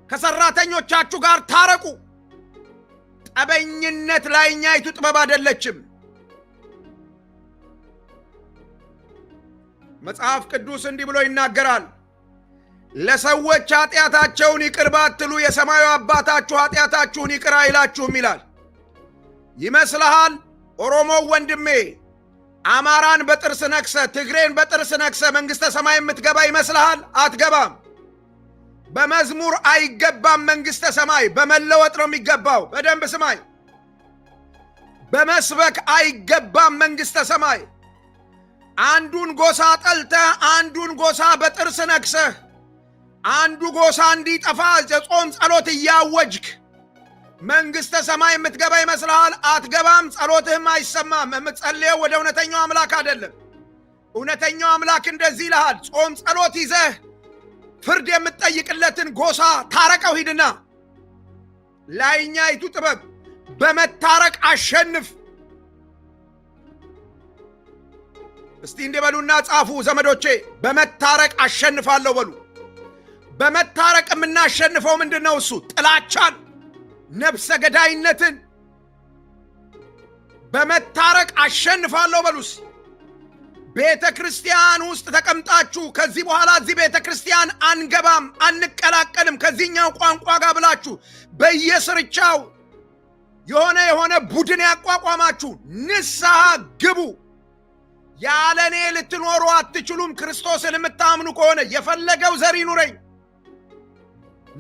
ከሰራተኞቻችሁ ጋር ታረቁ። ጠበኝነት ላይኛይቱ ጥበብ አይደለችም። መጽሐፍ ቅዱስ እንዲህ ብሎ ይናገራል። ለሰዎች ኃጢአታቸውን ይቅር ባትሉ የሰማዩ አባታችሁ ኃጢአታችሁን ይቅር አይላችሁም ይላል። ይመስልሃል? ኦሮሞ ወንድሜ አማራን በጥርስ ነክሰ፣ ትግሬን በጥርስ ነክሰ መንግሥተ ሰማይ የምትገባ ይመስልሃል? አትገባም። በመዝሙር አይገባም መንግሥተ ሰማይ፣ በመለወጥ ነው የሚገባው። በደንብ ስማኝ። በመስበክ አይገባም መንግሥተ ሰማይ። አንዱን ጎሳ ጠልተህ አንዱን ጎሳ በጥርስ ነክሰህ አንዱ ጎሳ እንዲጠፋ የጾም ጸሎት እያወጅክ መንግሥተ ሰማይ የምትገባ ይመስልሃል? አትገባም። ጸሎትህም አይሰማም። የምትጸልየው ወደ እውነተኛው አምላክ አይደለም። እውነተኛው አምላክ እንደዚህ ይልሃል፣ ጾም ጸሎት ይዘህ ፍርድ የምትጠይቅለትን ጎሳ ታረቀው ሂድና። ላይኛይቱ ጥበብ በመታረቅ አሸንፍ። እስቲ እንዲህ በሉና ጻፉ ዘመዶቼ፣ በመታረቅ አሸንፋለሁ በሉ። በመታረቅ የምናሸንፈው ምንድን ነው? እሱ ጥላቻን፣ ነፍሰ ገዳይነትን በመታረቅ አሸንፋለሁ በሉስ። ቤተ ክርስቲያን ውስጥ ተቀምጣችሁ ከዚህ በኋላ እዚህ ቤተ ክርስቲያን አንገባም፣ አንቀላቀልም ከዚህኛው ቋንቋ ጋር ብላችሁ በየስርቻው የሆነ ቡድን ያቋቋማችሁ ንስሐ ግቡ። ያለ እኔ ልትኖሩ አትችሉም። ክርስቶስን የምታምኑ ከሆነ የፈለገው ዘር ይኑረኝ፣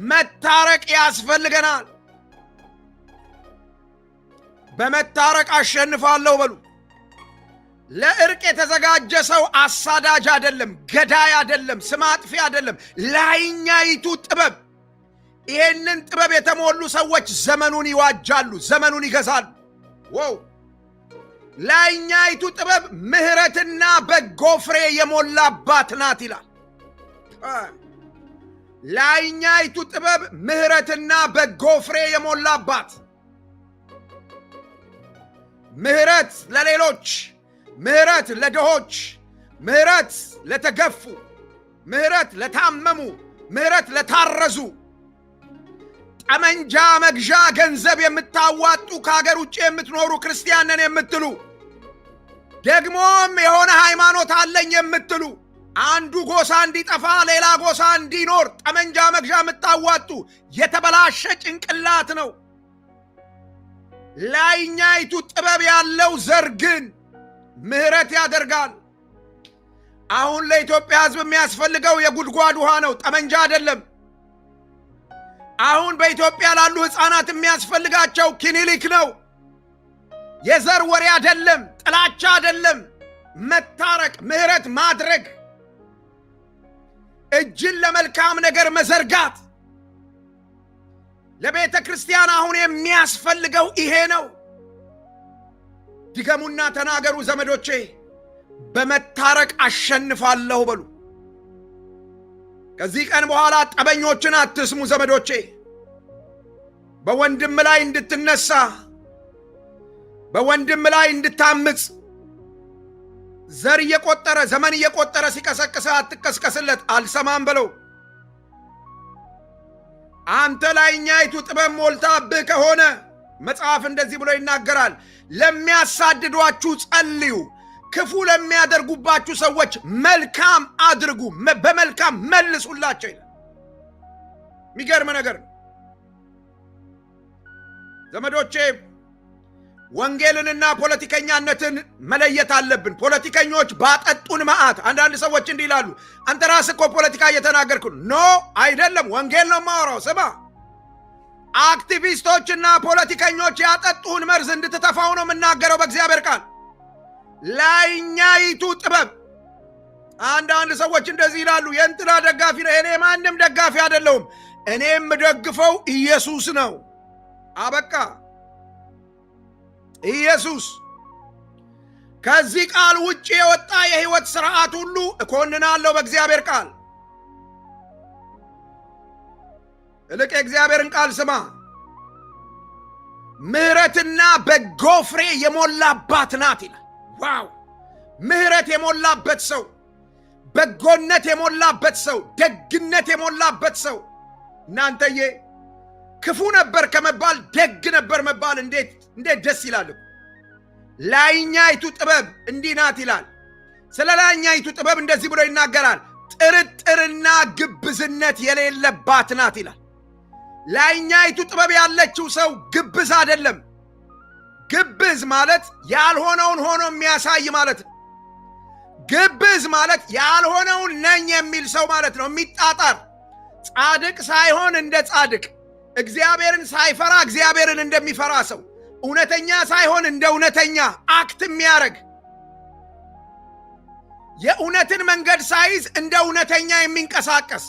መታረቅ ያስፈልገናል። በመታረቅ አሸንፋለሁ በሉ። ለእርቅ የተዘጋጀ ሰው አሳዳጅ አይደለም፣ ገዳይ አይደለም፣ ስም አጥፊ አይደለም። ላይኛይቱ ጥበብ፣ ይሄንን ጥበብ የተሞሉ ሰዎች ዘመኑን ይዋጃሉ፣ ዘመኑን ይገዛሉ። ወው ላይኛይቱ ጥበብ ምሕረትና በጎ ፍሬ የሞላባት ናት ይላል። ላይኛይቱ ጥበብ ምሕረትና በጎ ፍሬ የሞላባት፣ ምሕረት ለሌሎች፣ ምሕረት ለድሆች፣ ምሕረት ለተገፉ፣ ምሕረት ለታመሙ፣ ምሕረት ለታረዙ። ጠመንጃ መግዣ ገንዘብ የምታዋጡ ከሀገር ውጭ የምትኖሩ ክርስቲያን ነን የምትሉ፣ ደግሞም የሆነ ሃይማኖት አለኝ የምትሉ፣ አንዱ ጎሳ እንዲጠፋ ሌላ ጎሳ እንዲኖር ጠመንጃ መግዣ የምታዋጡ የተበላሸ ጭንቅላት ነው። ላይኛይቱ ጥበብ ያለው ዘር ግን ምሕረት ያደርጋል። አሁን ለኢትዮጵያ ሕዝብ የሚያስፈልገው የጉድጓድ ውሃ ነው፣ ጠመንጃ አይደለም። አሁን በኢትዮጵያ ላሉ ሕፃናት የሚያስፈልጋቸው ክሊኒክ ነው። የዘር ወሬ አይደለም፣ ጥላቻ አይደለም። መታረቅ፣ ምሕረት ማድረግ፣ እጅን ለመልካም ነገር መዘርጋት። ለቤተ ክርስቲያን አሁን የሚያስፈልገው ይሄ ነው። ድገሙና ተናገሩ ዘመዶቼ፣ በመታረቅ አሸንፋለሁ በሉ። ከዚህ ቀን በኋላ ጠበኞችን አትስሙ ዘመዶቼ። በወንድም ላይ እንድትነሳ፣ በወንድም ላይ እንድታምጽ ዘር እየቆጠረ ዘመን እየቆጠረ ሲቀሰቅሰ አትቀስቀስለት። አልሰማም በለው። አንተ ላይኛይቱ ጥበብ ሞልታብህ ከሆነ መጽሐፍ እንደዚህ ብሎ ይናገራል፣ ለሚያሳድዷችሁ ጸልዩ፣ ክፉ ለሚያደርጉባችሁ ሰዎች መልካም አድርጉ፣ በመልካም መልሱላቸው ይላል። የሚገርም ነገር ነው ዘመዶቼ። ወንጌልንና ፖለቲከኛነትን መለየት አለብን። ፖለቲከኞች ባጠጡን መዓት። አንዳንድ ሰዎች እንዲህ ይላሉ፣ አንተ ራስህ እኮ ፖለቲካ እየተናገርክ ነው። ኖ አይደለም፣ ወንጌል ነው የማወራው። ስማ፣ አክቲቪስቶችና ፖለቲከኞች ያጠጡን መርዝ እንድትተፋው ነው የምናገረው በእግዚአብሔር ቃል። ላይኛይቱ ጥበብ። አንዳንድ ሰዎች እንደዚህ ይላሉ፣ የእንትና ደጋፊ ነው። እኔ ማንም ደጋፊ አይደለሁም። እኔ የምደግፈው ኢየሱስ ነው። አበቃ። ኢየሱስ። ከዚህ ቃል ውጭ የወጣ የህይወት ስርዓት ሁሉ እኮንናለሁ በእግዚአብሔር ቃል። እልቅ የእግዚአብሔርን ቃል ስማ። ምሕረትና በጎ ፍሬ የሞላባት ናት ይላል። ዋው! ምሕረት የሞላበት ሰው፣ በጎነት የሞላበት ሰው፣ ደግነት የሞላበት ሰው። እናንተዬ ክፉ ነበር ከመባል ደግ ነበር መባል እንዴት ደስ ይላል። ላይኛይቱ ጥበብ እንዲህ ናት ይላል። ስለ ላይኛይቱ ጥበብ እንደዚህ ብሎ ይናገራል፣ ጥርጥርና ግብዝነት የሌለባት ናት ይላል። ላይኛይቱ ጥበብ ያለችው ሰው ግብዝ አይደለም። ግብዝ ማለት ያልሆነውን ሆኖ የሚያሳይ ማለት ነው። ግብዝ ማለት ያልሆነውን ነኝ የሚል ሰው ማለት ነው። የሚጣጣር፣ ጻድቅ ሳይሆን እንደ ጻድቅ፣ እግዚአብሔርን ሳይፈራ እግዚአብሔርን እንደሚፈራ ሰው፣ እውነተኛ ሳይሆን እንደ እውነተኛ አክት የሚያደርግ፣ የእውነትን መንገድ ሳይዝ እንደ እውነተኛ የሚንቀሳቀስ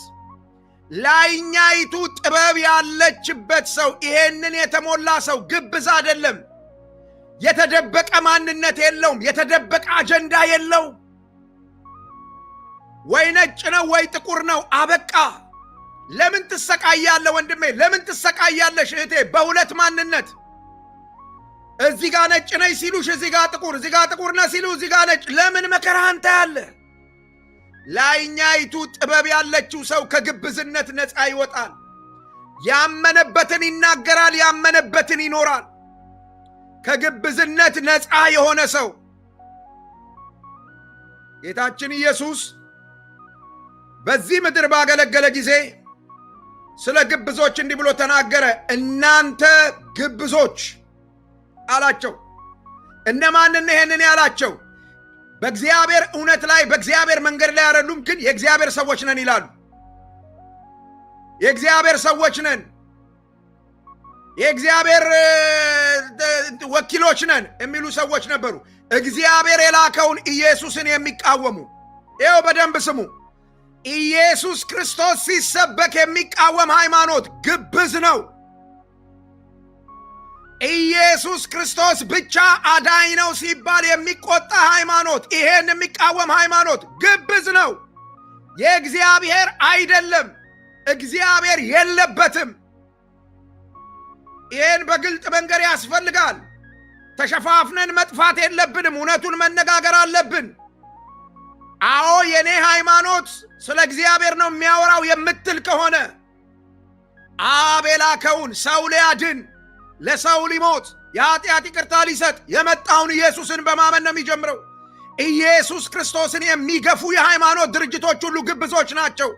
ላይኛይቱ ጥበብ ያለችበት ሰው፣ ይሄንን የተሞላ ሰው ግብዝ አይደለም። የተደበቀ ማንነት የለውም። የተደበቀ አጀንዳ የለው። ወይ ነጭ ነው ወይ ጥቁር ነው። አበቃ። ለምን ትሰቃያለህ ወንድሜ? ለምን ትሰቃያለሽ እህቴ? በሁለት ማንነት እዚህ ጋር ነጭ ነኝ ሲሉሽ እዚህ ጋር ጥቁር ነህ ሲሉ እዚህ ጋር ነጭ። ለምን መከራህን ታያለህ? ላይኛይቱ ጥበብ ያለችው ሰው ከግብዝነት ነፃ ይወጣል። ያመነበትን ይናገራል፣ ያመነበትን ይኖራል። ከግብዝነት ነፃ የሆነ ሰው። ጌታችን ኢየሱስ በዚህ ምድር ባገለገለ ጊዜ ስለ ግብዞች እንዲህ ብሎ ተናገረ። እናንተ ግብዞች አላቸው። እነማንን ይሄንን ያላቸው? በእግዚአብሔር እውነት ላይ በእግዚአብሔር መንገድ ላይ አይደሉም፣ ግን የእግዚአብሔር ሰዎች ነን ይላሉ። የእግዚአብሔር ሰዎች ነን፣ የእግዚአብሔር ወኪሎች ነን የሚሉ ሰዎች ነበሩ። እግዚአብሔር የላከውን ኢየሱስን የሚቃወሙ። ይኸው በደንብ ስሙ። ኢየሱስ ክርስቶስ ሲሰበክ የሚቃወም ሃይማኖት ግብዝ ነው። ኢየሱስ ክርስቶስ ብቻ አዳኝ ነው ሲባል የሚቆጣ ሃይማኖት፣ ይሄን የሚቃወም ሃይማኖት ግብዝ ነው። የእግዚአብሔር አይደለም፣ እግዚአብሔር የለበትም። ይሄን በግልጥ መንገር ያስፈልጋል። ተሸፋፍነን መጥፋት የለብንም። እውነቱን መነጋገር አለብን። አዎ የኔ ሃይማኖት ስለ እግዚአብሔር ነው የሚያወራው የምትል ከሆነ አብ የላከውን ሰው ሊያድን ለሰው ሊሞት የኃጢአት ይቅርታ ሊሰጥ የመጣውን ኢየሱስን በማመን ነው የሚጀምረው። ኢየሱስ ክርስቶስን የሚገፉ የሃይማኖት ድርጅቶች ሁሉ ግብዞች ናቸው።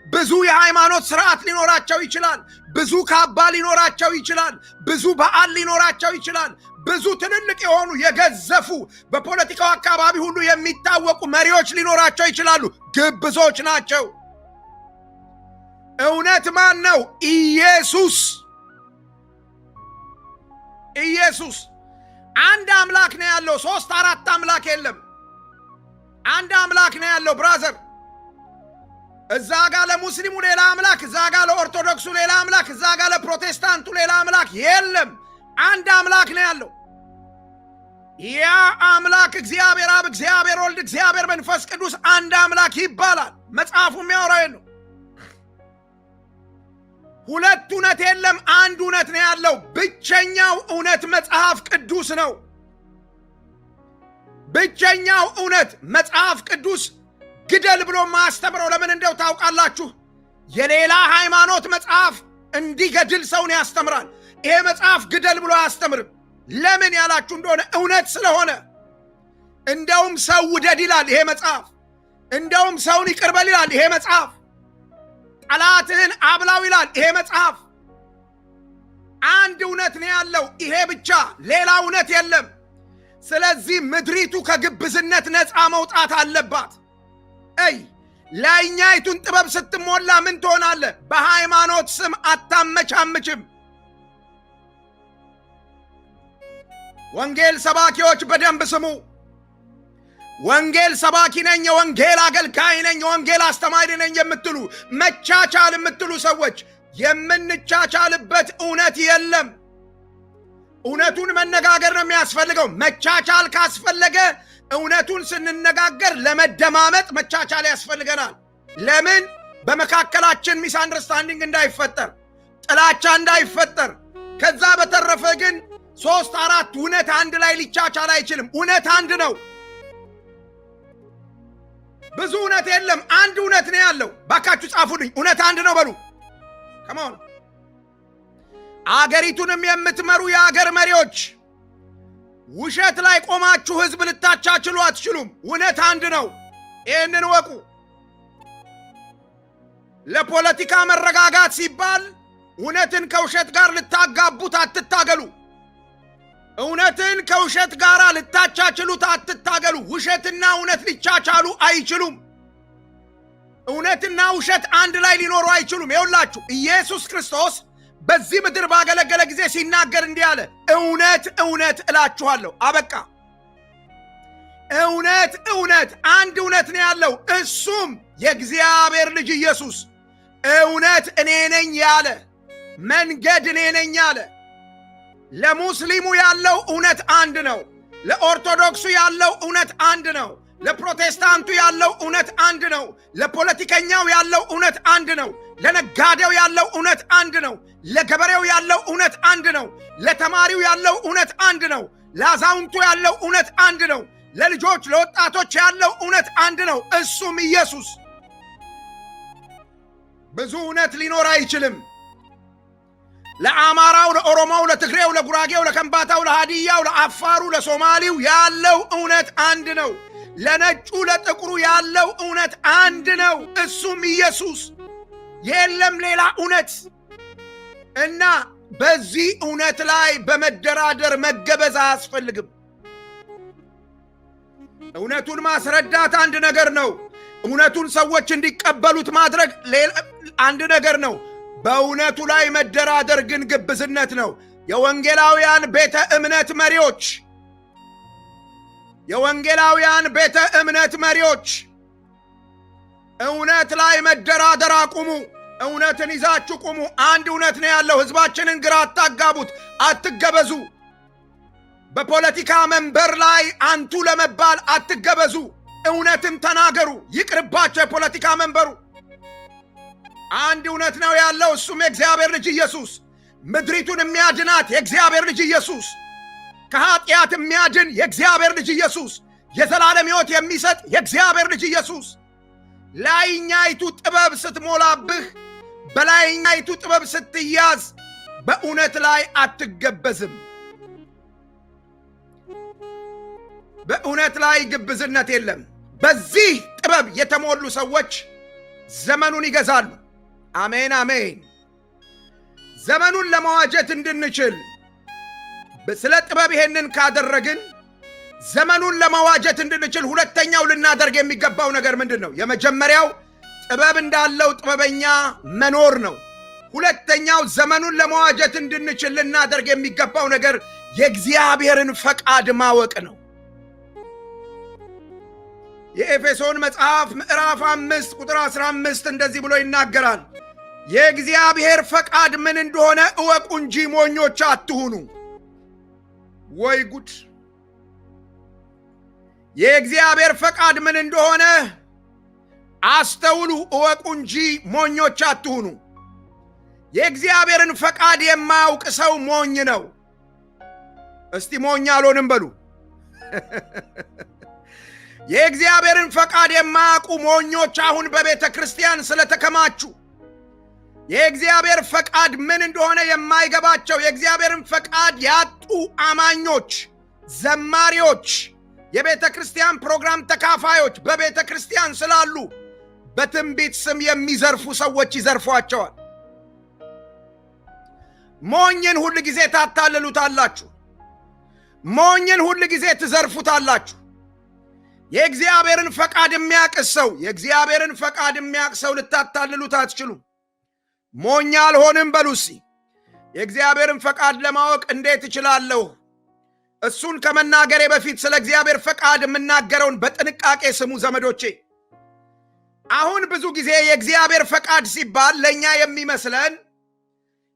ብዙ የሃይማኖት ስርዓት ሊኖራቸው ይችላል። ብዙ ካባ ሊኖራቸው ይችላል። ብዙ በዓል ሊኖራቸው ይችላል። ብዙ ትልልቅ የሆኑ የገዘፉ በፖለቲካው አካባቢ ሁሉ የሚታወቁ መሪዎች ሊኖራቸው ይችላሉ። ግብዞች ናቸው። እውነት ማን ነው? ኢየሱስ። ኢየሱስ አንድ አምላክ ነው ያለው። 3-4 አምላክ የለም። አንድ አምላክ ነው ያለው ብራዘር። እዛ ጋር ለሙስሊሙ ሌላ አምላክ፣ እዛ ጋር ለኦርቶዶክሱ ሌላ አምላክ፣ እዛ ጋር ለፕሮቴስታንቱ ሌላ አምላክ የለም። አንድ አምላክ ነው ያለው። ያ አምላክ እግዚአብሔር አብ፣ እግዚአብሔር ወልድ፣ እግዚአብሔር መንፈስ ቅዱስ አንድ አምላክ ይባላል። መጽሐፉ የሚያወራው ነው። ሁለት እውነት የለም፣ አንድ እውነት ነው ያለው። ብቸኛው እውነት መጽሐፍ ቅዱስ ነው። ብቸኛው እውነት መጽሐፍ ቅዱስ ግደል ብሎ ማስተምረው ለምን እንደው ታውቃላችሁ? የሌላ ሃይማኖት መጽሐፍ እንዲገድል ሰውን ያስተምራል። ይሄ መጽሐፍ ግደል ብሎ አያስተምርም። ለምን ያላችሁ እንደሆነ እውነት ስለሆነ። እንደውም ሰው ውደድ ይላል ይሄ መጽሐፍ። እንደውም ሰውን ይቅር በል ይላል ይሄ መጽሐፍ። ጠላትህን አብላው ይላል ይሄ መጽሐፍ። አንድ እውነት ነው ያለው፣ ይሄ ብቻ፣ ሌላ እውነት የለም። ስለዚህ ምድሪቱ ከግብዝነት ነፃ መውጣት አለባት። ላይኛይቱን ጥበብ ስትሞላ ምን ትሆናለህ? በሃይማኖት ስም አታመቻምችም። ወንጌል ሰባኪዎች በደንብ ስሙ። ወንጌል ሰባኪ ነኝ፣ የወንጌል አገልጋይ ነኝ፣ የወንጌል አስተማሪ ነኝ የምትሉ መቻቻል የምትሉ ሰዎች የምንቻቻልበት እውነት የለም። እውነቱን መነጋገር ነው የሚያስፈልገው። መቻቻል ካስፈለገ እውነቱን ስንነጋገር ለመደማመጥ መቻቻል ያስፈልገናል። ለምን? በመካከላችን ሚስ አንደርስታንዲንግ እንዳይፈጠር፣ ጥላቻ እንዳይፈጠር። ከዛ በተረፈ ግን 3-4 እውነት አንድ ላይ ሊቻቻል አይችልም። እውነት አንድ ነው። ብዙ እውነት የለም፣ አንድ እውነት ነው ያለው። ባካችሁ ጻፉልኝ፣ እውነት አንድ ነው በሉ። ከማን አገሪቱንም የምትመሩ የአገር መሪዎች ውሸት ላይ ቆማችሁ ህዝብ ልታቻችሉ አትችሉም። እውነት አንድ ነው። ይህንን ወቁ። ለፖለቲካ መረጋጋት ሲባል እውነትን ከውሸት ጋር ልታጋቡት አትታገሉ። እውነትን ከውሸት ጋር ልታቻችሉት አትታገሉ። ውሸትና እውነት ሊቻቻሉ አይችሉም። እውነትና ውሸት አንድ ላይ ሊኖሩ አይችሉም። ይኸውላችሁ ኢየሱስ ክርስቶስ በዚህ ምድር ባገለገለ ጊዜ ሲናገር እንዲህ አለ፣ እውነት እውነት እላችኋለሁ። አበቃ። እውነት እውነት፣ አንድ እውነት ነው ያለው፣ እሱም የእግዚአብሔር ልጅ ኢየሱስ። እውነት እኔ ነኝ ያለ፣ መንገድ እኔ ነኝ ያለ። ለሙስሊሙ ያለው እውነት አንድ ነው። ለኦርቶዶክሱ ያለው እውነት አንድ ነው። ለፕሮቴስታንቱ ያለው እውነት አንድ ነው። ለፖለቲከኛው ያለው እውነት አንድ ነው። ለነጋዴው ያለው እውነት አንድ ነው። ለገበሬው ያለው እውነት አንድ ነው። ለተማሪው ያለው እውነት አንድ ነው። ለአዛውንቱ ያለው እውነት አንድ ነው። ለልጆች ለወጣቶች ያለው እውነት አንድ ነው። እሱም ኢየሱስ። ብዙ እውነት ሊኖር አይችልም። ለአማራው፣ ለኦሮሞው፣ ለትግሬው፣ ለጉራጌው፣ ለከምባታው፣ ለሃዲያው፣ ለአፋሩ፣ ለሶማሊው ያለው እውነት አንድ ነው። ለነጩ ለጥቁሩ ያለው እውነት አንድ ነው። እሱም ኢየሱስ። የለም ሌላ እውነት። እና በዚህ እውነት ላይ በመደራደር መገበዝ አያስፈልግም። እውነቱን ማስረዳት አንድ ነገር ነው። እውነቱን ሰዎች እንዲቀበሉት ማድረግ አንድ ነገር ነው። በእውነቱ ላይ መደራደር ግን ግብዝነት ነው። የወንጌላውያን ቤተ እምነት መሪዎች እውነት ላይ መደራደር አቁሙ። እውነትን ይዛችሁ ቁሙ። አንድ እውነት ነው ያለው። ሕዝባችንን ግራ አታጋቡት፣ አትገበዙ። በፖለቲካ መንበር ላይ አንቱ ለመባል አትገበዙ። እውነትን ተናገሩ። ይቅርባቸው የፖለቲካ መንበሩ። አንድ እውነት ነው ያለው፣ እሱም የእግዚአብሔር ልጅ ኢየሱስ። ምድሪቱን የሚያድናት የእግዚአብሔር ልጅ ኢየሱስ። ከኃጢአት የሚያድን የእግዚአብሔር ልጅ ኢየሱስ። የዘላለም ሕይወት የሚሰጥ የእግዚአብሔር ልጅ ኢየሱስ። ላይኛይቱ ጥበብ ስትሞላብህ፣ በላይኛይቱ ጥበብ ስትያዝ በእውነት ላይ አትገበዝም። በእውነት ላይ ግብዝነት የለም። በዚህ ጥበብ የተሞሉ ሰዎች ዘመኑን ይገዛሉ። አሜን አሜን። ዘመኑን ለመዋጀት እንድንችል ስለ ጥበብ ይሄንን ካደረግን ዘመኑን ለመዋጀት እንድንችል ሁለተኛው ልናደርግ የሚገባው ነገር ምንድን ነው? የመጀመሪያው ጥበብ እንዳለው ጥበበኛ መኖር ነው። ሁለተኛው ዘመኑን ለመዋጀት እንድንችል ልናደርግ የሚገባው ነገር የእግዚአብሔርን ፈቃድ ማወቅ ነው። የኤፌሶን መጽሐፍ ምዕራፍ 5 ቁጥር 15 እንደዚህ ብሎ ይናገራል። የእግዚአብሔር ፈቃድ ምን እንደሆነ እወቁ እንጂ ሞኞች አትሁኑ። ወይ ጉድ! የእግዚአብሔር ፈቃድ ምን እንደሆነ አስተውሉ፣ እወቁ እንጂ ሞኞች አትሁኑ። የእግዚአብሔርን ፈቃድ የማያውቅ ሰው ሞኝ ነው። እስቲ ሞኝ አልሆንም በሉ። የእግዚአብሔርን ፈቃድ የማያውቁ ሞኞች አሁን በቤተ ክርስቲያን ስለተከማቹ፣ የእግዚአብሔር ፈቃድ ምን እንደሆነ የማይገባቸው፣ የእግዚአብሔርን ፈቃድ ያጡ አማኞች፣ ዘማሪዎች፣ የቤተ ክርስቲያን ፕሮግራም ተካፋዮች በቤተ ክርስቲያን ስላሉ በትንቢት ስም የሚዘርፉ ሰዎች ይዘርፏቸዋል። ሞኝን ሁል ጊዜ ታታልሉታላችሁ። ሞኝን ሁል ጊዜ ትዘርፉታላችሁ። የእግዚአብሔርን ፈቃድ የእግዚአብሔርን ፈቃድ የሚያውቅ ሰው ልታታልሉት አትችሉም። ሞኝ አልሆንም በሉሲ። የእግዚአብሔርን ፈቃድ ለማወቅ እንዴት እችላለሁ? እሱን ከመናገሬ በፊት ስለ እግዚአብሔር ፈቃድ የምናገረውን በጥንቃቄ ስሙ ዘመዶቼ። አሁን ብዙ ጊዜ የእግዚአብሔር ፈቃድ ሲባል ለእኛ የሚመስለን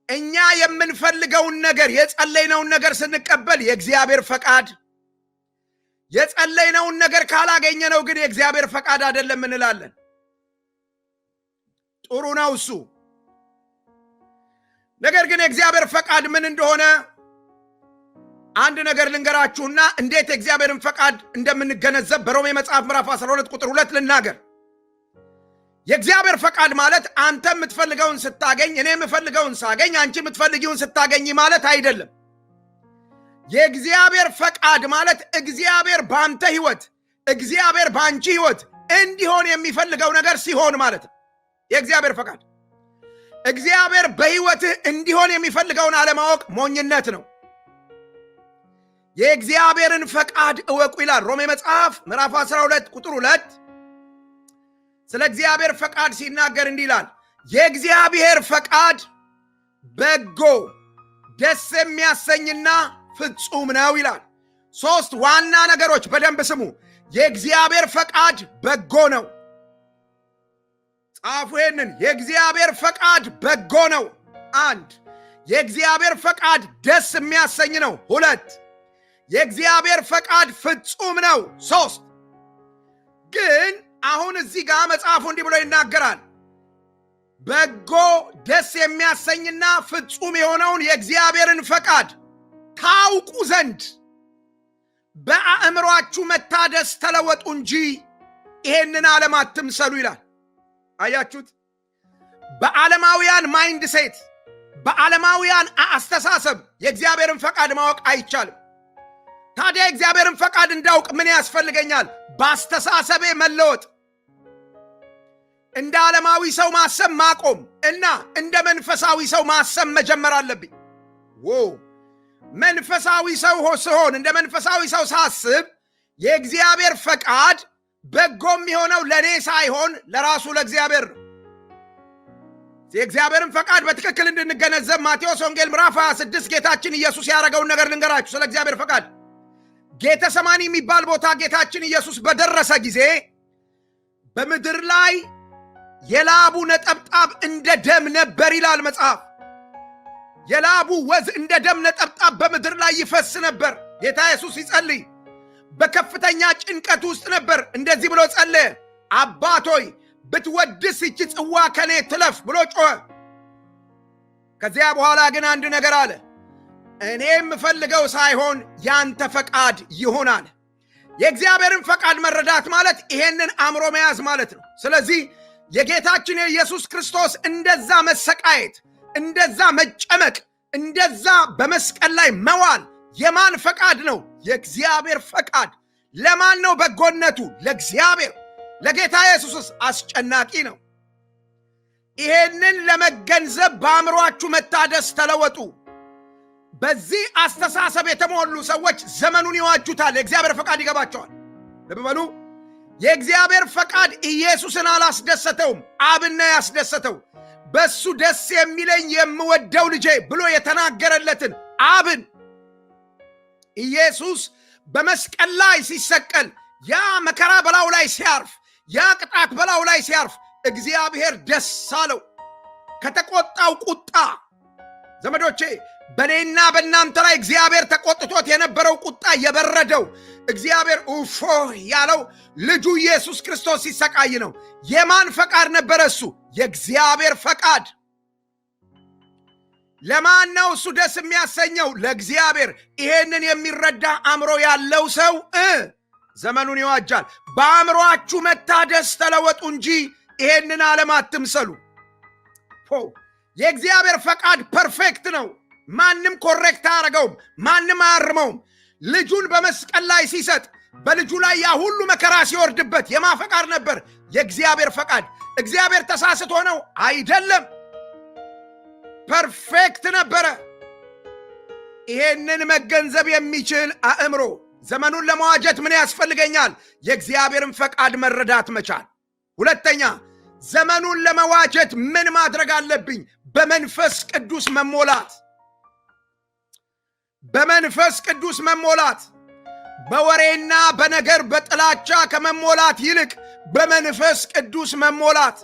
እኛ የምንፈልገውን ነገር የጸለይነውን ነገር ስንቀበል የእግዚአብሔር ፈቃድ፣ የጸለይነውን ነገር ካላገኘነው ግን የእግዚአብሔር ፈቃድ አይደለም እንላለን። ጥሩ ነው እሱ። ነገር ግን የእግዚአብሔር ፈቃድ ምን እንደሆነ አንድ ነገር ልንገራችሁና እንዴት የእግዚአብሔርን ፈቃድ እንደምንገነዘብ በሮሜ መጽሐፍ ምዕራፍ 12 ቁጥር 2 ልናገር። የእግዚአብሔር ፈቃድ ማለት አንተ የምትፈልገውን ስታገኝ፣ እኔ የምፈልገውን ሳገኝ፣ አንቺ የምትፈልጊውን ስታገኝ ማለት አይደለም። የእግዚአብሔር ፈቃድ ማለት እግዚአብሔር በአንተ ሕይወት፣ እግዚአብሔር በአንቺ ሕይወት እንዲሆን የሚፈልገው ነገር ሲሆን ማለት ነው። የእግዚአብሔር ፈቃድ እግዚአብሔር በሕይወትህ እንዲሆን የሚፈልገውን አለማወቅ ሞኝነት ነው። የእግዚአብሔርን ፈቃድ እወቁ ይላል ሮሜ መጽሐፍ ምዕራፍ 12 ቁጥር 2 ስለ እግዚአብሔር ፈቃድ ሲናገር እንዲህ ይላል፣ የእግዚአብሔር ፈቃድ በጎ ደስ የሚያሰኝና ፍጹም ነው ይላል። ሶስት ዋና ነገሮች በደንብ ስሙ። የእግዚአብሔር ፈቃድ በጎ ነው። ጻፉ ይሄንን። የእግዚአብሔር ፈቃድ በጎ ነው። 1 የእግዚአብሔር ፈቃድ ደስ የሚያሰኝ ነው። 2 የእግዚአብሔር ፈቃድ ፍጹም ነው። 3 ግን አሁን እዚህ ጋር መጽሐፉ እንዲህ ብሎ ይናገራል። በጎ ደስ የሚያሰኝና ፍጹም የሆነውን የእግዚአብሔርን ፈቃድ ታውቁ ዘንድ በአእምሯችሁ መታደስ ተለወጡ እንጂ ይሄንን ዓለም አትምሰሉ ይላል። አያችሁት? በዓለማውያን ማይንድ ሴት፣ በዓለማውያን አስተሳሰብ የእግዚአብሔርን ፈቃድ ማወቅ አይቻልም። ታዲያ የእግዚአብሔርን ፈቃድ እንዳውቅ ምን ያስፈልገኛል? በአስተሳሰቤ መለወጥ፣ እንደ ዓለማዊ ሰው ማሰብ ማቆም እና እንደ መንፈሳዊ ሰው ማሰብ መጀመር አለብኝ። መንፈሳዊ ሰው ስሆን፣ እንደ መንፈሳዊ ሰው ሳስብ የእግዚአብሔር ፈቃድ በጎ የሚሆነው ለእኔ ሳይሆን ለራሱ ለእግዚአብሔር ነው። የእግዚአብሔርን ፈቃድ በትክክል እንድንገነዘብ ማቴዎስ ወንጌል ምዕራፍ 26 ጌታችን ኢየሱስ ያደረገውን ነገር ልንገራችሁ። ስለ እግዚአብሔር ፈቃድ ጌተሰማኒ የሚባል ቦታ ጌታችን ኢየሱስ በደረሰ ጊዜ በምድር ላይ የላቡ ነጠብጣብ እንደ ደም ነበር ይላል መጽሐፍ። የላቡ ወዝ እንደ ደም ነጠብጣብ በምድር ላይ ይፈስ ነበር። ጌታ ኢየሱስ ሲጸልይ በከፍተኛ ጭንቀት ውስጥ ነበር። እንደዚህ ብሎ ጸለየ፣ አባቶይ ብትወድስ ይህች ጽዋ ከኔ ትለፍ ብሎ ጮኸ። ከዚያ በኋላ ግን አንድ ነገር አለ፣ እኔ የምፈልገው ሳይሆን ያንተ ፈቃድ ይሁን አለ። የእግዚአብሔርን ፈቃድ መረዳት ማለት ይሄንን አእምሮ መያዝ ማለት ነው። ስለዚህ የጌታችን የኢየሱስ ክርስቶስ እንደዛ መሰቃየት፣ እንደዛ መጨመቅ፣ እንደዛ በመስቀል ላይ መዋል የማን ፈቃድ ነው? የእግዚአብሔር ፈቃድ። ለማን ነው በጎነቱ? ለእግዚአብሔር። ለጌታ ኢየሱስስ አስጨናቂ ነው። ይሄንን ለመገንዘብ በአእምሮአችሁ መታደስ ተለወጡ። በዚህ አስተሳሰብ የተሞሉ ሰዎች ዘመኑን ይዋጁታል። የእግዚአብሔር ፈቃድ ይገባቸዋል። ልብ በሉ። የእግዚአብሔር ፈቃድ ኢየሱስን አላስደሰተውም፣ አብን ያስደሰተው። በሱ ደስ የሚለኝ የምወደው ልጄ ብሎ የተናገረለትን አብን ኢየሱስ በመስቀል ላይ ሲሰቀል፣ ያ መከራ በላዩ ላይ ሲያርፍ፣ ያ ቅጣት በላዩ ላይ ሲያርፍ እግዚአብሔር ደስ አለው። ከተቆጣው ቁጣ ዘመዶቼ በእኔና በእናንተ ላይ እግዚአብሔር ተቆጥቶት የነበረው ቁጣ የበረደው እግዚአብሔር ኡፎ ያለው ልጁ ኢየሱስ ክርስቶስ ሲሰቃይ ነው። የማን ፈቃድ ነበረ እሱ? የእግዚአብሔር ፈቃድ። ለማን ነው እሱ ደስ የሚያሰኘው? ለእግዚአብሔር። ይሄንን የሚረዳ አእምሮ ያለው ሰው ዘመኑን ይዋጃል። በአእምሮአችሁ መታደስ ተለወጡ እንጂ ይሄንን ዓለም አትምሰሉ። የእግዚአብሔር ፈቃድ ፐርፌክት ነው። ማንም ኮሬክት አያረገውም፣ ማንም አያርመውም። ልጁን በመስቀል ላይ ሲሰጥ በልጁ ላይ ያ ሁሉ መከራ ሲወርድበት የማ ፈቃድ ነበር? የእግዚአብሔር ፈቃድ። እግዚአብሔር ተሳስቶ ነው? አይደለም፣ ፐርፌክት ነበረ። ይሄንን መገንዘብ የሚችል አእምሮ ዘመኑን ለመዋጀት ምን ያስፈልገኛል? የእግዚአብሔርን ፈቃድ መረዳት መቻል። ሁለተኛ፣ ዘመኑን ለመዋጀት ምን ማድረግ አለብኝ? በመንፈስ ቅዱስ መሞላት። በመንፈስ ቅዱስ መሞላት። በወሬና በነገር በጥላቻ ከመሞላት ይልቅ በመንፈስ ቅዱስ መሞላት።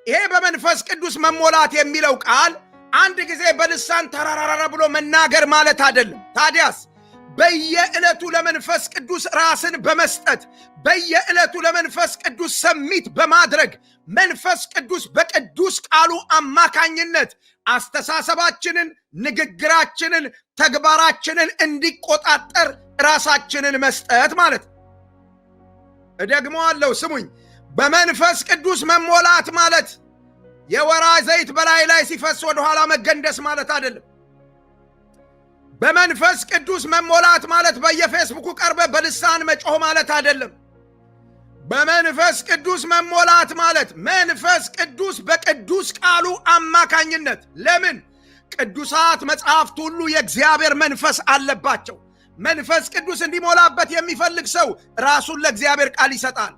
ይሄ በመንፈስ ቅዱስ መሞላት የሚለው ቃል አንድ ጊዜ በልሳን ተራራራ ብሎ መናገር ማለት አይደለም። ታዲያስ በየዕለቱ ለመንፈስ ቅዱስ ራስን በመስጠት በየዕለቱ ለመንፈስ ቅዱስ ሰሚት በማድረግ መንፈስ ቅዱስ በቅዱስ ቃሉ አማካኝነት አስተሳሰባችንን፣ ንግግራችንን፣ ተግባራችንን እንዲቆጣጠር ራሳችንን መስጠት ማለት ነው። እደግመዋለሁ፣ ስሙኝ። በመንፈስ ቅዱስ መሞላት ማለት የወይራ ዘይት በላይ ላይ ሲፈስ ወደ ኋላ መገንደስ ማለት አይደለም። በመንፈስ ቅዱስ መሞላት ማለት በየፌስቡኩ ቀርበ በልሳን መጮህ ማለት አይደለም። በመንፈስ ቅዱስ መሞላት ማለት መንፈስ ቅዱስ በቅዱስ ቃሉ አማካኝነት። ለምን? ቅዱሳት መጽሐፍት ሁሉ የእግዚአብሔር መንፈስ አለባቸው። መንፈስ ቅዱስ እንዲሞላበት የሚፈልግ ሰው ራሱን ለእግዚአብሔር ቃል ይሰጣል።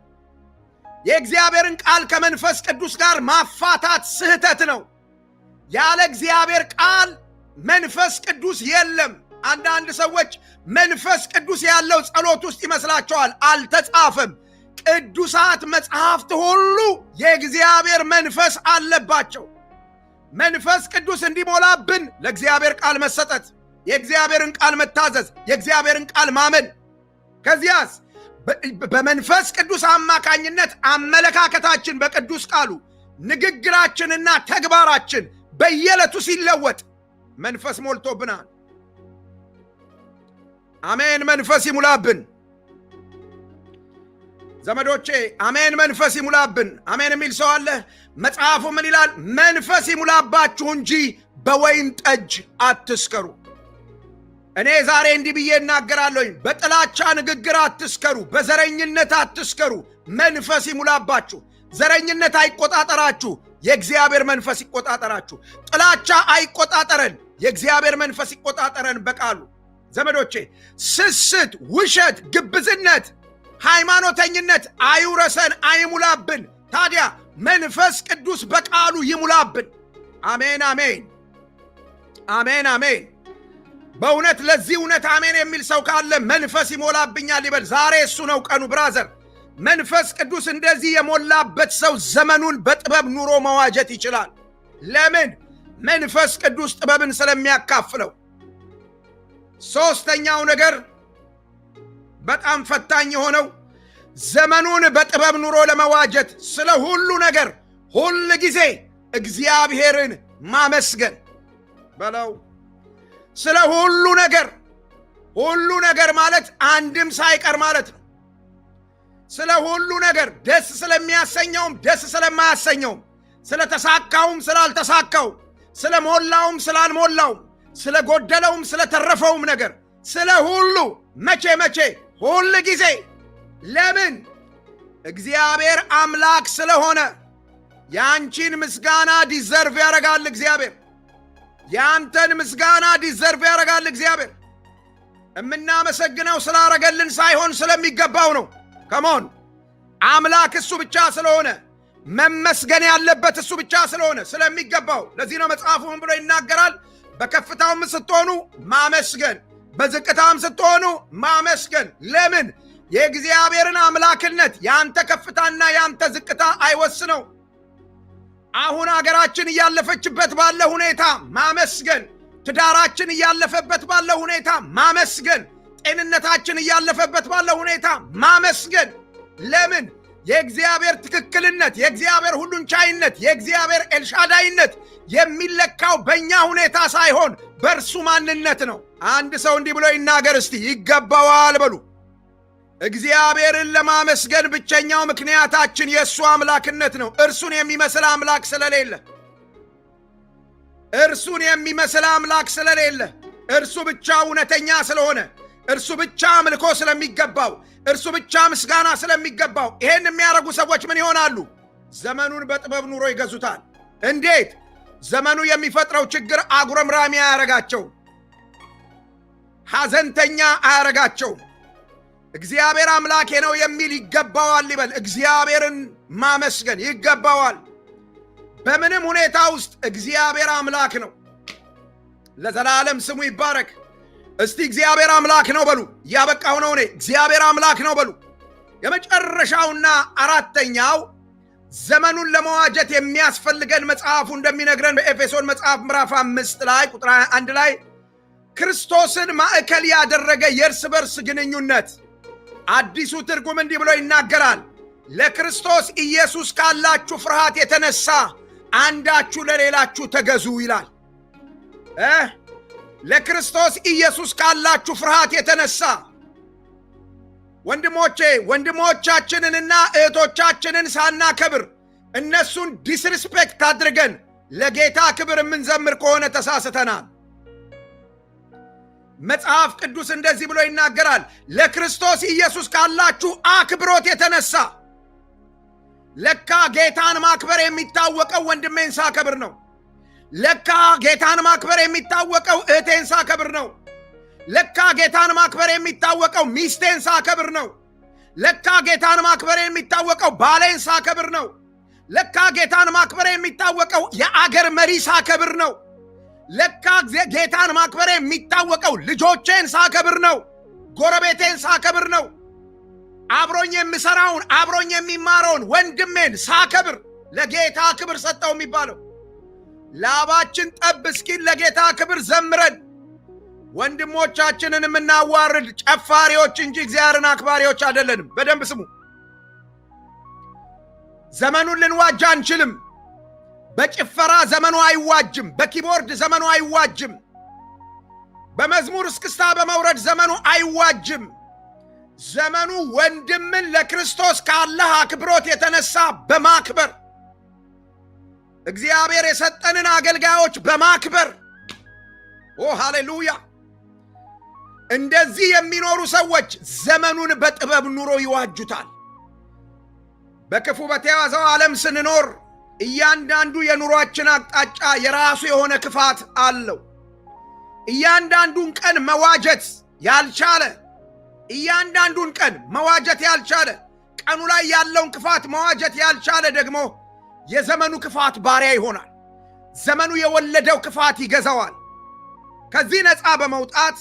የእግዚአብሔርን ቃል ከመንፈስ ቅዱስ ጋር ማፋታት ስህተት ነው። ያለ እግዚአብሔር ቃል መንፈስ ቅዱስ የለም። አንዳንድ ሰዎች መንፈስ ቅዱስ ያለው ጸሎት ውስጥ ይመስላቸዋል። አልተጻፈም። ቅዱሳት መጽሐፍት ሁሉ የእግዚአብሔር መንፈስ አለባቸው። መንፈስ ቅዱስ እንዲሞላብን ለእግዚአብሔር ቃል መሰጠት፣ የእግዚአብሔርን ቃል መታዘዝ፣ የእግዚአብሔርን ቃል ማመን። ከዚያስ በመንፈስ ቅዱስ አማካኝነት አመለካከታችን በቅዱስ ቃሉ፣ ንግግራችንና ተግባራችን በየዕለቱ ሲለወጥ መንፈስ ሞልቶብናል። አሜን። መንፈስ ይሙላብን ዘመዶቼ፣ አሜን። መንፈስ ይሙላብን። አሜን የሚል ሰው አለ? መጽሐፉ ምን ይላል? መንፈስ ይሙላባችሁ እንጂ በወይን ጠጅ አትስከሩ። እኔ ዛሬ እንዲህ ብዬ እናገራለሁኝ። በጥላቻ ንግግር አትስከሩ፣ በዘረኝነት አትስከሩ። መንፈስ ይሙላባችሁ። ዘረኝነት አይቆጣጠራችሁ፣ የእግዚአብሔር መንፈስ ይቆጣጠራችሁ። ጥላቻ አይቆጣጠረን፣ የእግዚአብሔር መንፈስ ይቆጣጠረን በቃሉ። ዘመዶቼ፣ ስስት፣ ውሸት፣ ግብዝነት፣ ሃይማኖተኝነት አይውረሰን፣ አይሙላብን። ታዲያ መንፈስ ቅዱስ በቃሉ ይሙላብን። አሜን፣ አሜን፣ አሜን፣ አሜን። በእውነት ለዚህ እውነት አሜን የሚል ሰው ካለ መንፈስ ይሞላብኛል ይበል። ዛሬ እሱ ነው ቀኑ ብራዘር። መንፈስ ቅዱስ እንደዚህ የሞላበት ሰው ዘመኑን በጥበብ ኑሮ መዋጀት ይችላል። ለምን? መንፈስ ቅዱስ ጥበብን ስለሚያካፍለው። ሦስተኛው ነገር በጣም ፈታኝ የሆነው ዘመኑን በጥበብ ኑሮ ለመዋጀት ስለ ሁሉ ነገር ሁል ጊዜ እግዚአብሔርን ማመስገን በለው። ስለ ሁሉ ነገር፣ ሁሉ ነገር ማለት አንድም ሳይቀር ማለት ነው። ስለ ሁሉ ነገር፣ ደስ ስለሚያሰኘውም ደስ ስለማያሰኘውም፣ ስለ ተሳካውም ስላልተሳካውም፣ ስለ ሞላውም ስላልሞላውም፣ ስለ ጎደለውም ስለ ተረፈውም ነገር ስለ ሁሉ መቼ መቼ? ሁል ጊዜ። ለምን? እግዚአብሔር አምላክ ስለሆነ ያንቺን ምስጋና ዲዘርቭ ያደርጋል እግዚአብሔር። ያንተን ምስጋና ዲዘርቭ ያደርጋል እግዚአብሔር። የምናመሰግነው ስላረገልን ሳይሆን ስለሚገባው ነው። ከሞን አምላክ እሱ ብቻ ስለሆነ፣ መመስገን ያለበት እሱ ብቻ ስለሆነ ስለሚገባው። ለዚህ ነው መጽሐፉ ምን ብሎ ይናገራል? በከፍታውም ስትሆኑ ማመስገን፣ በዝቅታም ስትሆኑ ማመስገን። ለምን? የእግዚአብሔርን አምላክነት ያንተ ከፍታና ያንተ ዝቅታ አይወስነው። አሁን አገራችን እያለፈችበት ባለ ሁኔታ ማመስገን፣ ትዳራችን እያለፈበት ባለ ሁኔታ ማመስገን፣ ጤንነታችን እያለፈበት ባለ ሁኔታ ማመስገን። ለምን? የእግዚአብሔር ትክክልነት፣ የእግዚአብሔር ሁሉን ቻይነት፣ የእግዚአብሔር ኤልሻዳይነት የሚለካው በእኛ ሁኔታ ሳይሆን በእርሱ ማንነት ነው። አንድ ሰው እንዲህ ብሎ ይናገር እስቲ፣ ይገባዋል በሉ። እግዚአብሔርን ለማመስገን ብቸኛው ምክንያታችን የእሱ አምላክነት ነው። እርሱን የሚመስል አምላክ ስለሌለ፣ እርሱን የሚመስል አምላክ ስለሌለ፣ እርሱ ብቻ እውነተኛ ስለሆነ፣ እርሱ ብቻ አምልኮ ስለሚገባው፣ እርሱ ብቻ ምስጋና ስለሚገባው፣ ይሄን የሚያደርጉ ሰዎች ምን ይሆናሉ? ዘመኑን በጥበብ ኑሮ ይገዙታል። እንዴት? ዘመኑ የሚፈጥረው ችግር አጉረምራሚ አያረጋቸው፣ ሐዘንተኛ አያረጋቸው። እግዚአብሔር አምላኬ ነው የሚል ይገባዋል ይበል። እግዚአብሔርን ማመስገን ይገባዋል። በምንም ሁኔታ ውስጥ እግዚአብሔር አምላክ ነው። ለዘላለም ስሙ ይባረክ። እስቲ እግዚአብሔር አምላክ ነው በሉ። እያበቃሁ ነው እኔ። እግዚአብሔር አምላክ ነው በሉ። የመጨረሻውና አራተኛው ዘመኑን ለመዋጀት የሚያስፈልገን መጽሐፉ እንደሚነግረን በኤፌሶን መጽሐፍ ምዕራፍ 5 ላይ ቁጥር 1 ላይ ክርስቶስን ማዕከል ያደረገ የእርስ በርስ ግንኙነት፣ አዲሱ ትርጉም እንዲህ ብሎ ይናገራል። ለክርስቶስ ኢየሱስ ካላችሁ ፍርሃት የተነሳ አንዳችሁ ለሌላችሁ ተገዙ ይላል። ለክርስቶስ ኢየሱስ ካላችሁ ፍርሃት የተነሳ ወንድሞቼ፣ ወንድሞቻችንንና እህቶቻችንን ሳናከብር እነሱን ዲስሪስፔክት አድርገን ለጌታ ክብር የምንዘምር ከሆነ ተሳስተናል። መጽሐፍ ቅዱስ እንደዚህ ብሎ ይናገራል። ለክርስቶስ ኢየሱስ ካላችሁ አክብሮት የተነሳ። ለካ ጌታን ማክበር የሚታወቀው ወንድሜን ሳከብር ነው። ለካ ጌታን ማክበር የሚታወቀው እህቴን ሳከብር ነው። ለካ ጌታን ማክበር የሚታወቀው ሚስቴን ሳከብር ነው። ለካ ጌታን ማክበር የሚታወቀው ባሌን ሳከብር ነው። ለካ ጌታን ማክበር የሚታወቀው የአገር መሪ ሳከብር ነው። ለካ ጌታን ማክበር የሚታወቀው ልጆቼን ሳከብር ነው። ጎረቤቴን ሳከብር ነው። አብሮኝ የሚሰራውን አብሮኝ የሚማረውን ወንድሜን ሳከብር ለጌታ ክብር ሰጠው የሚባለው። ላባችን ጠብ እስኪል ለጌታ ክብር ዘምረን ወንድሞቻችንን የምናዋርድ ጨፋሪዎች እንጂ እግዚአብሔርን አክባሪዎች አይደለንም። በደንብ ስሙ። ዘመኑን ልንዋጅ አንችልም። በጭፈራ ዘመኑ አይዋጅም። በኪቦርድ ዘመኑ አይዋጅም። በመዝሙር እስክስታ በመውረድ ዘመኑ አይዋጅም። ዘመኑ ወንድምን ለክርስቶስ ካለህ አክብሮት የተነሳ በማክበር እግዚአብሔር የሰጠንን አገልጋዮች በማክበር ሃሌሉያ! እንደዚህ የሚኖሩ ሰዎች ዘመኑን በጥበብ ኑሮ ይዋጁታል። በክፉ በተያዘው ዓለም ስንኖር እያንዳንዱ የኑሯችን አቅጣጫ የራሱ የሆነ ክፋት አለው። እያንዳንዱን ቀን መዋጀት ያልቻለ እያንዳንዱን ቀን መዋጀት ያልቻለ ቀኑ ላይ ያለውን ክፋት መዋጀት ያልቻለ ደግሞ የዘመኑ ክፋት ባሪያ ይሆናል። ዘመኑ የወለደው ክፋት ይገዛዋል። ከዚህ ነፃ በመውጣት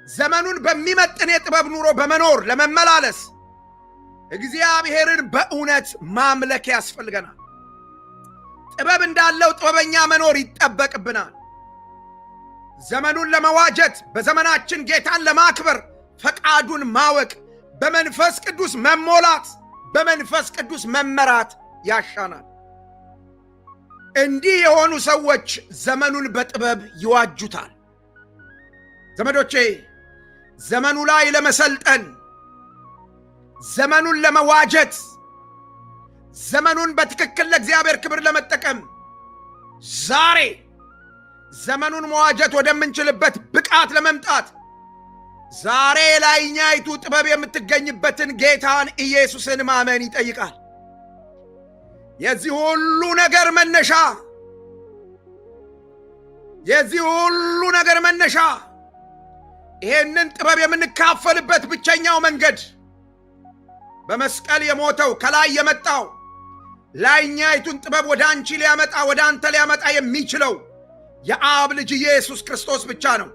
ዘመኑን በሚመጥን የጥበብ ኑሮ በመኖር ለመመላለስ እግዚአብሔርን በእውነት ማምለክ ያስፈልገናል። ጥበብ እንዳለው ጥበበኛ መኖር ይጠበቅብናል። ዘመኑን ለመዋጀት በዘመናችን ጌታን ለማክበር ፈቃዱን ማወቅ፣ በመንፈስ ቅዱስ መሞላት፣ በመንፈስ ቅዱስ መመራት ያሻናል። እንዲህ የሆኑ ሰዎች ዘመኑን በጥበብ ይዋጁታል። ዘመዶቼ፣ ዘመኑ ላይ ለመሰልጠን፣ ዘመኑን ለመዋጀት፣ ዘመኑን በትክክል ለእግዚአብሔር ክብር ለመጠቀም ዛሬ ዘመኑን መዋጀት ወደምንችልበት ብቃት ለመምጣት ዛሬ ላይኛይቱ ጥበብ የምትገኝበትን ጌታን ኢየሱስን ማመን ይጠይቃል። የዚህ ሁሉ ነገር መነሻ ይሄንን ጥበብ የምንካፈልበት ብቸኛው መንገድ በመስቀል የሞተው ከላይ የመጣው ላይኛይቱን ጥበብ ወደ አንቺ ሊያመጣ ወደ አንተ ሊያመጣ የሚችለው የአብ ልጅ ኢየሱስ ክርስቶስ ብቻ ነው።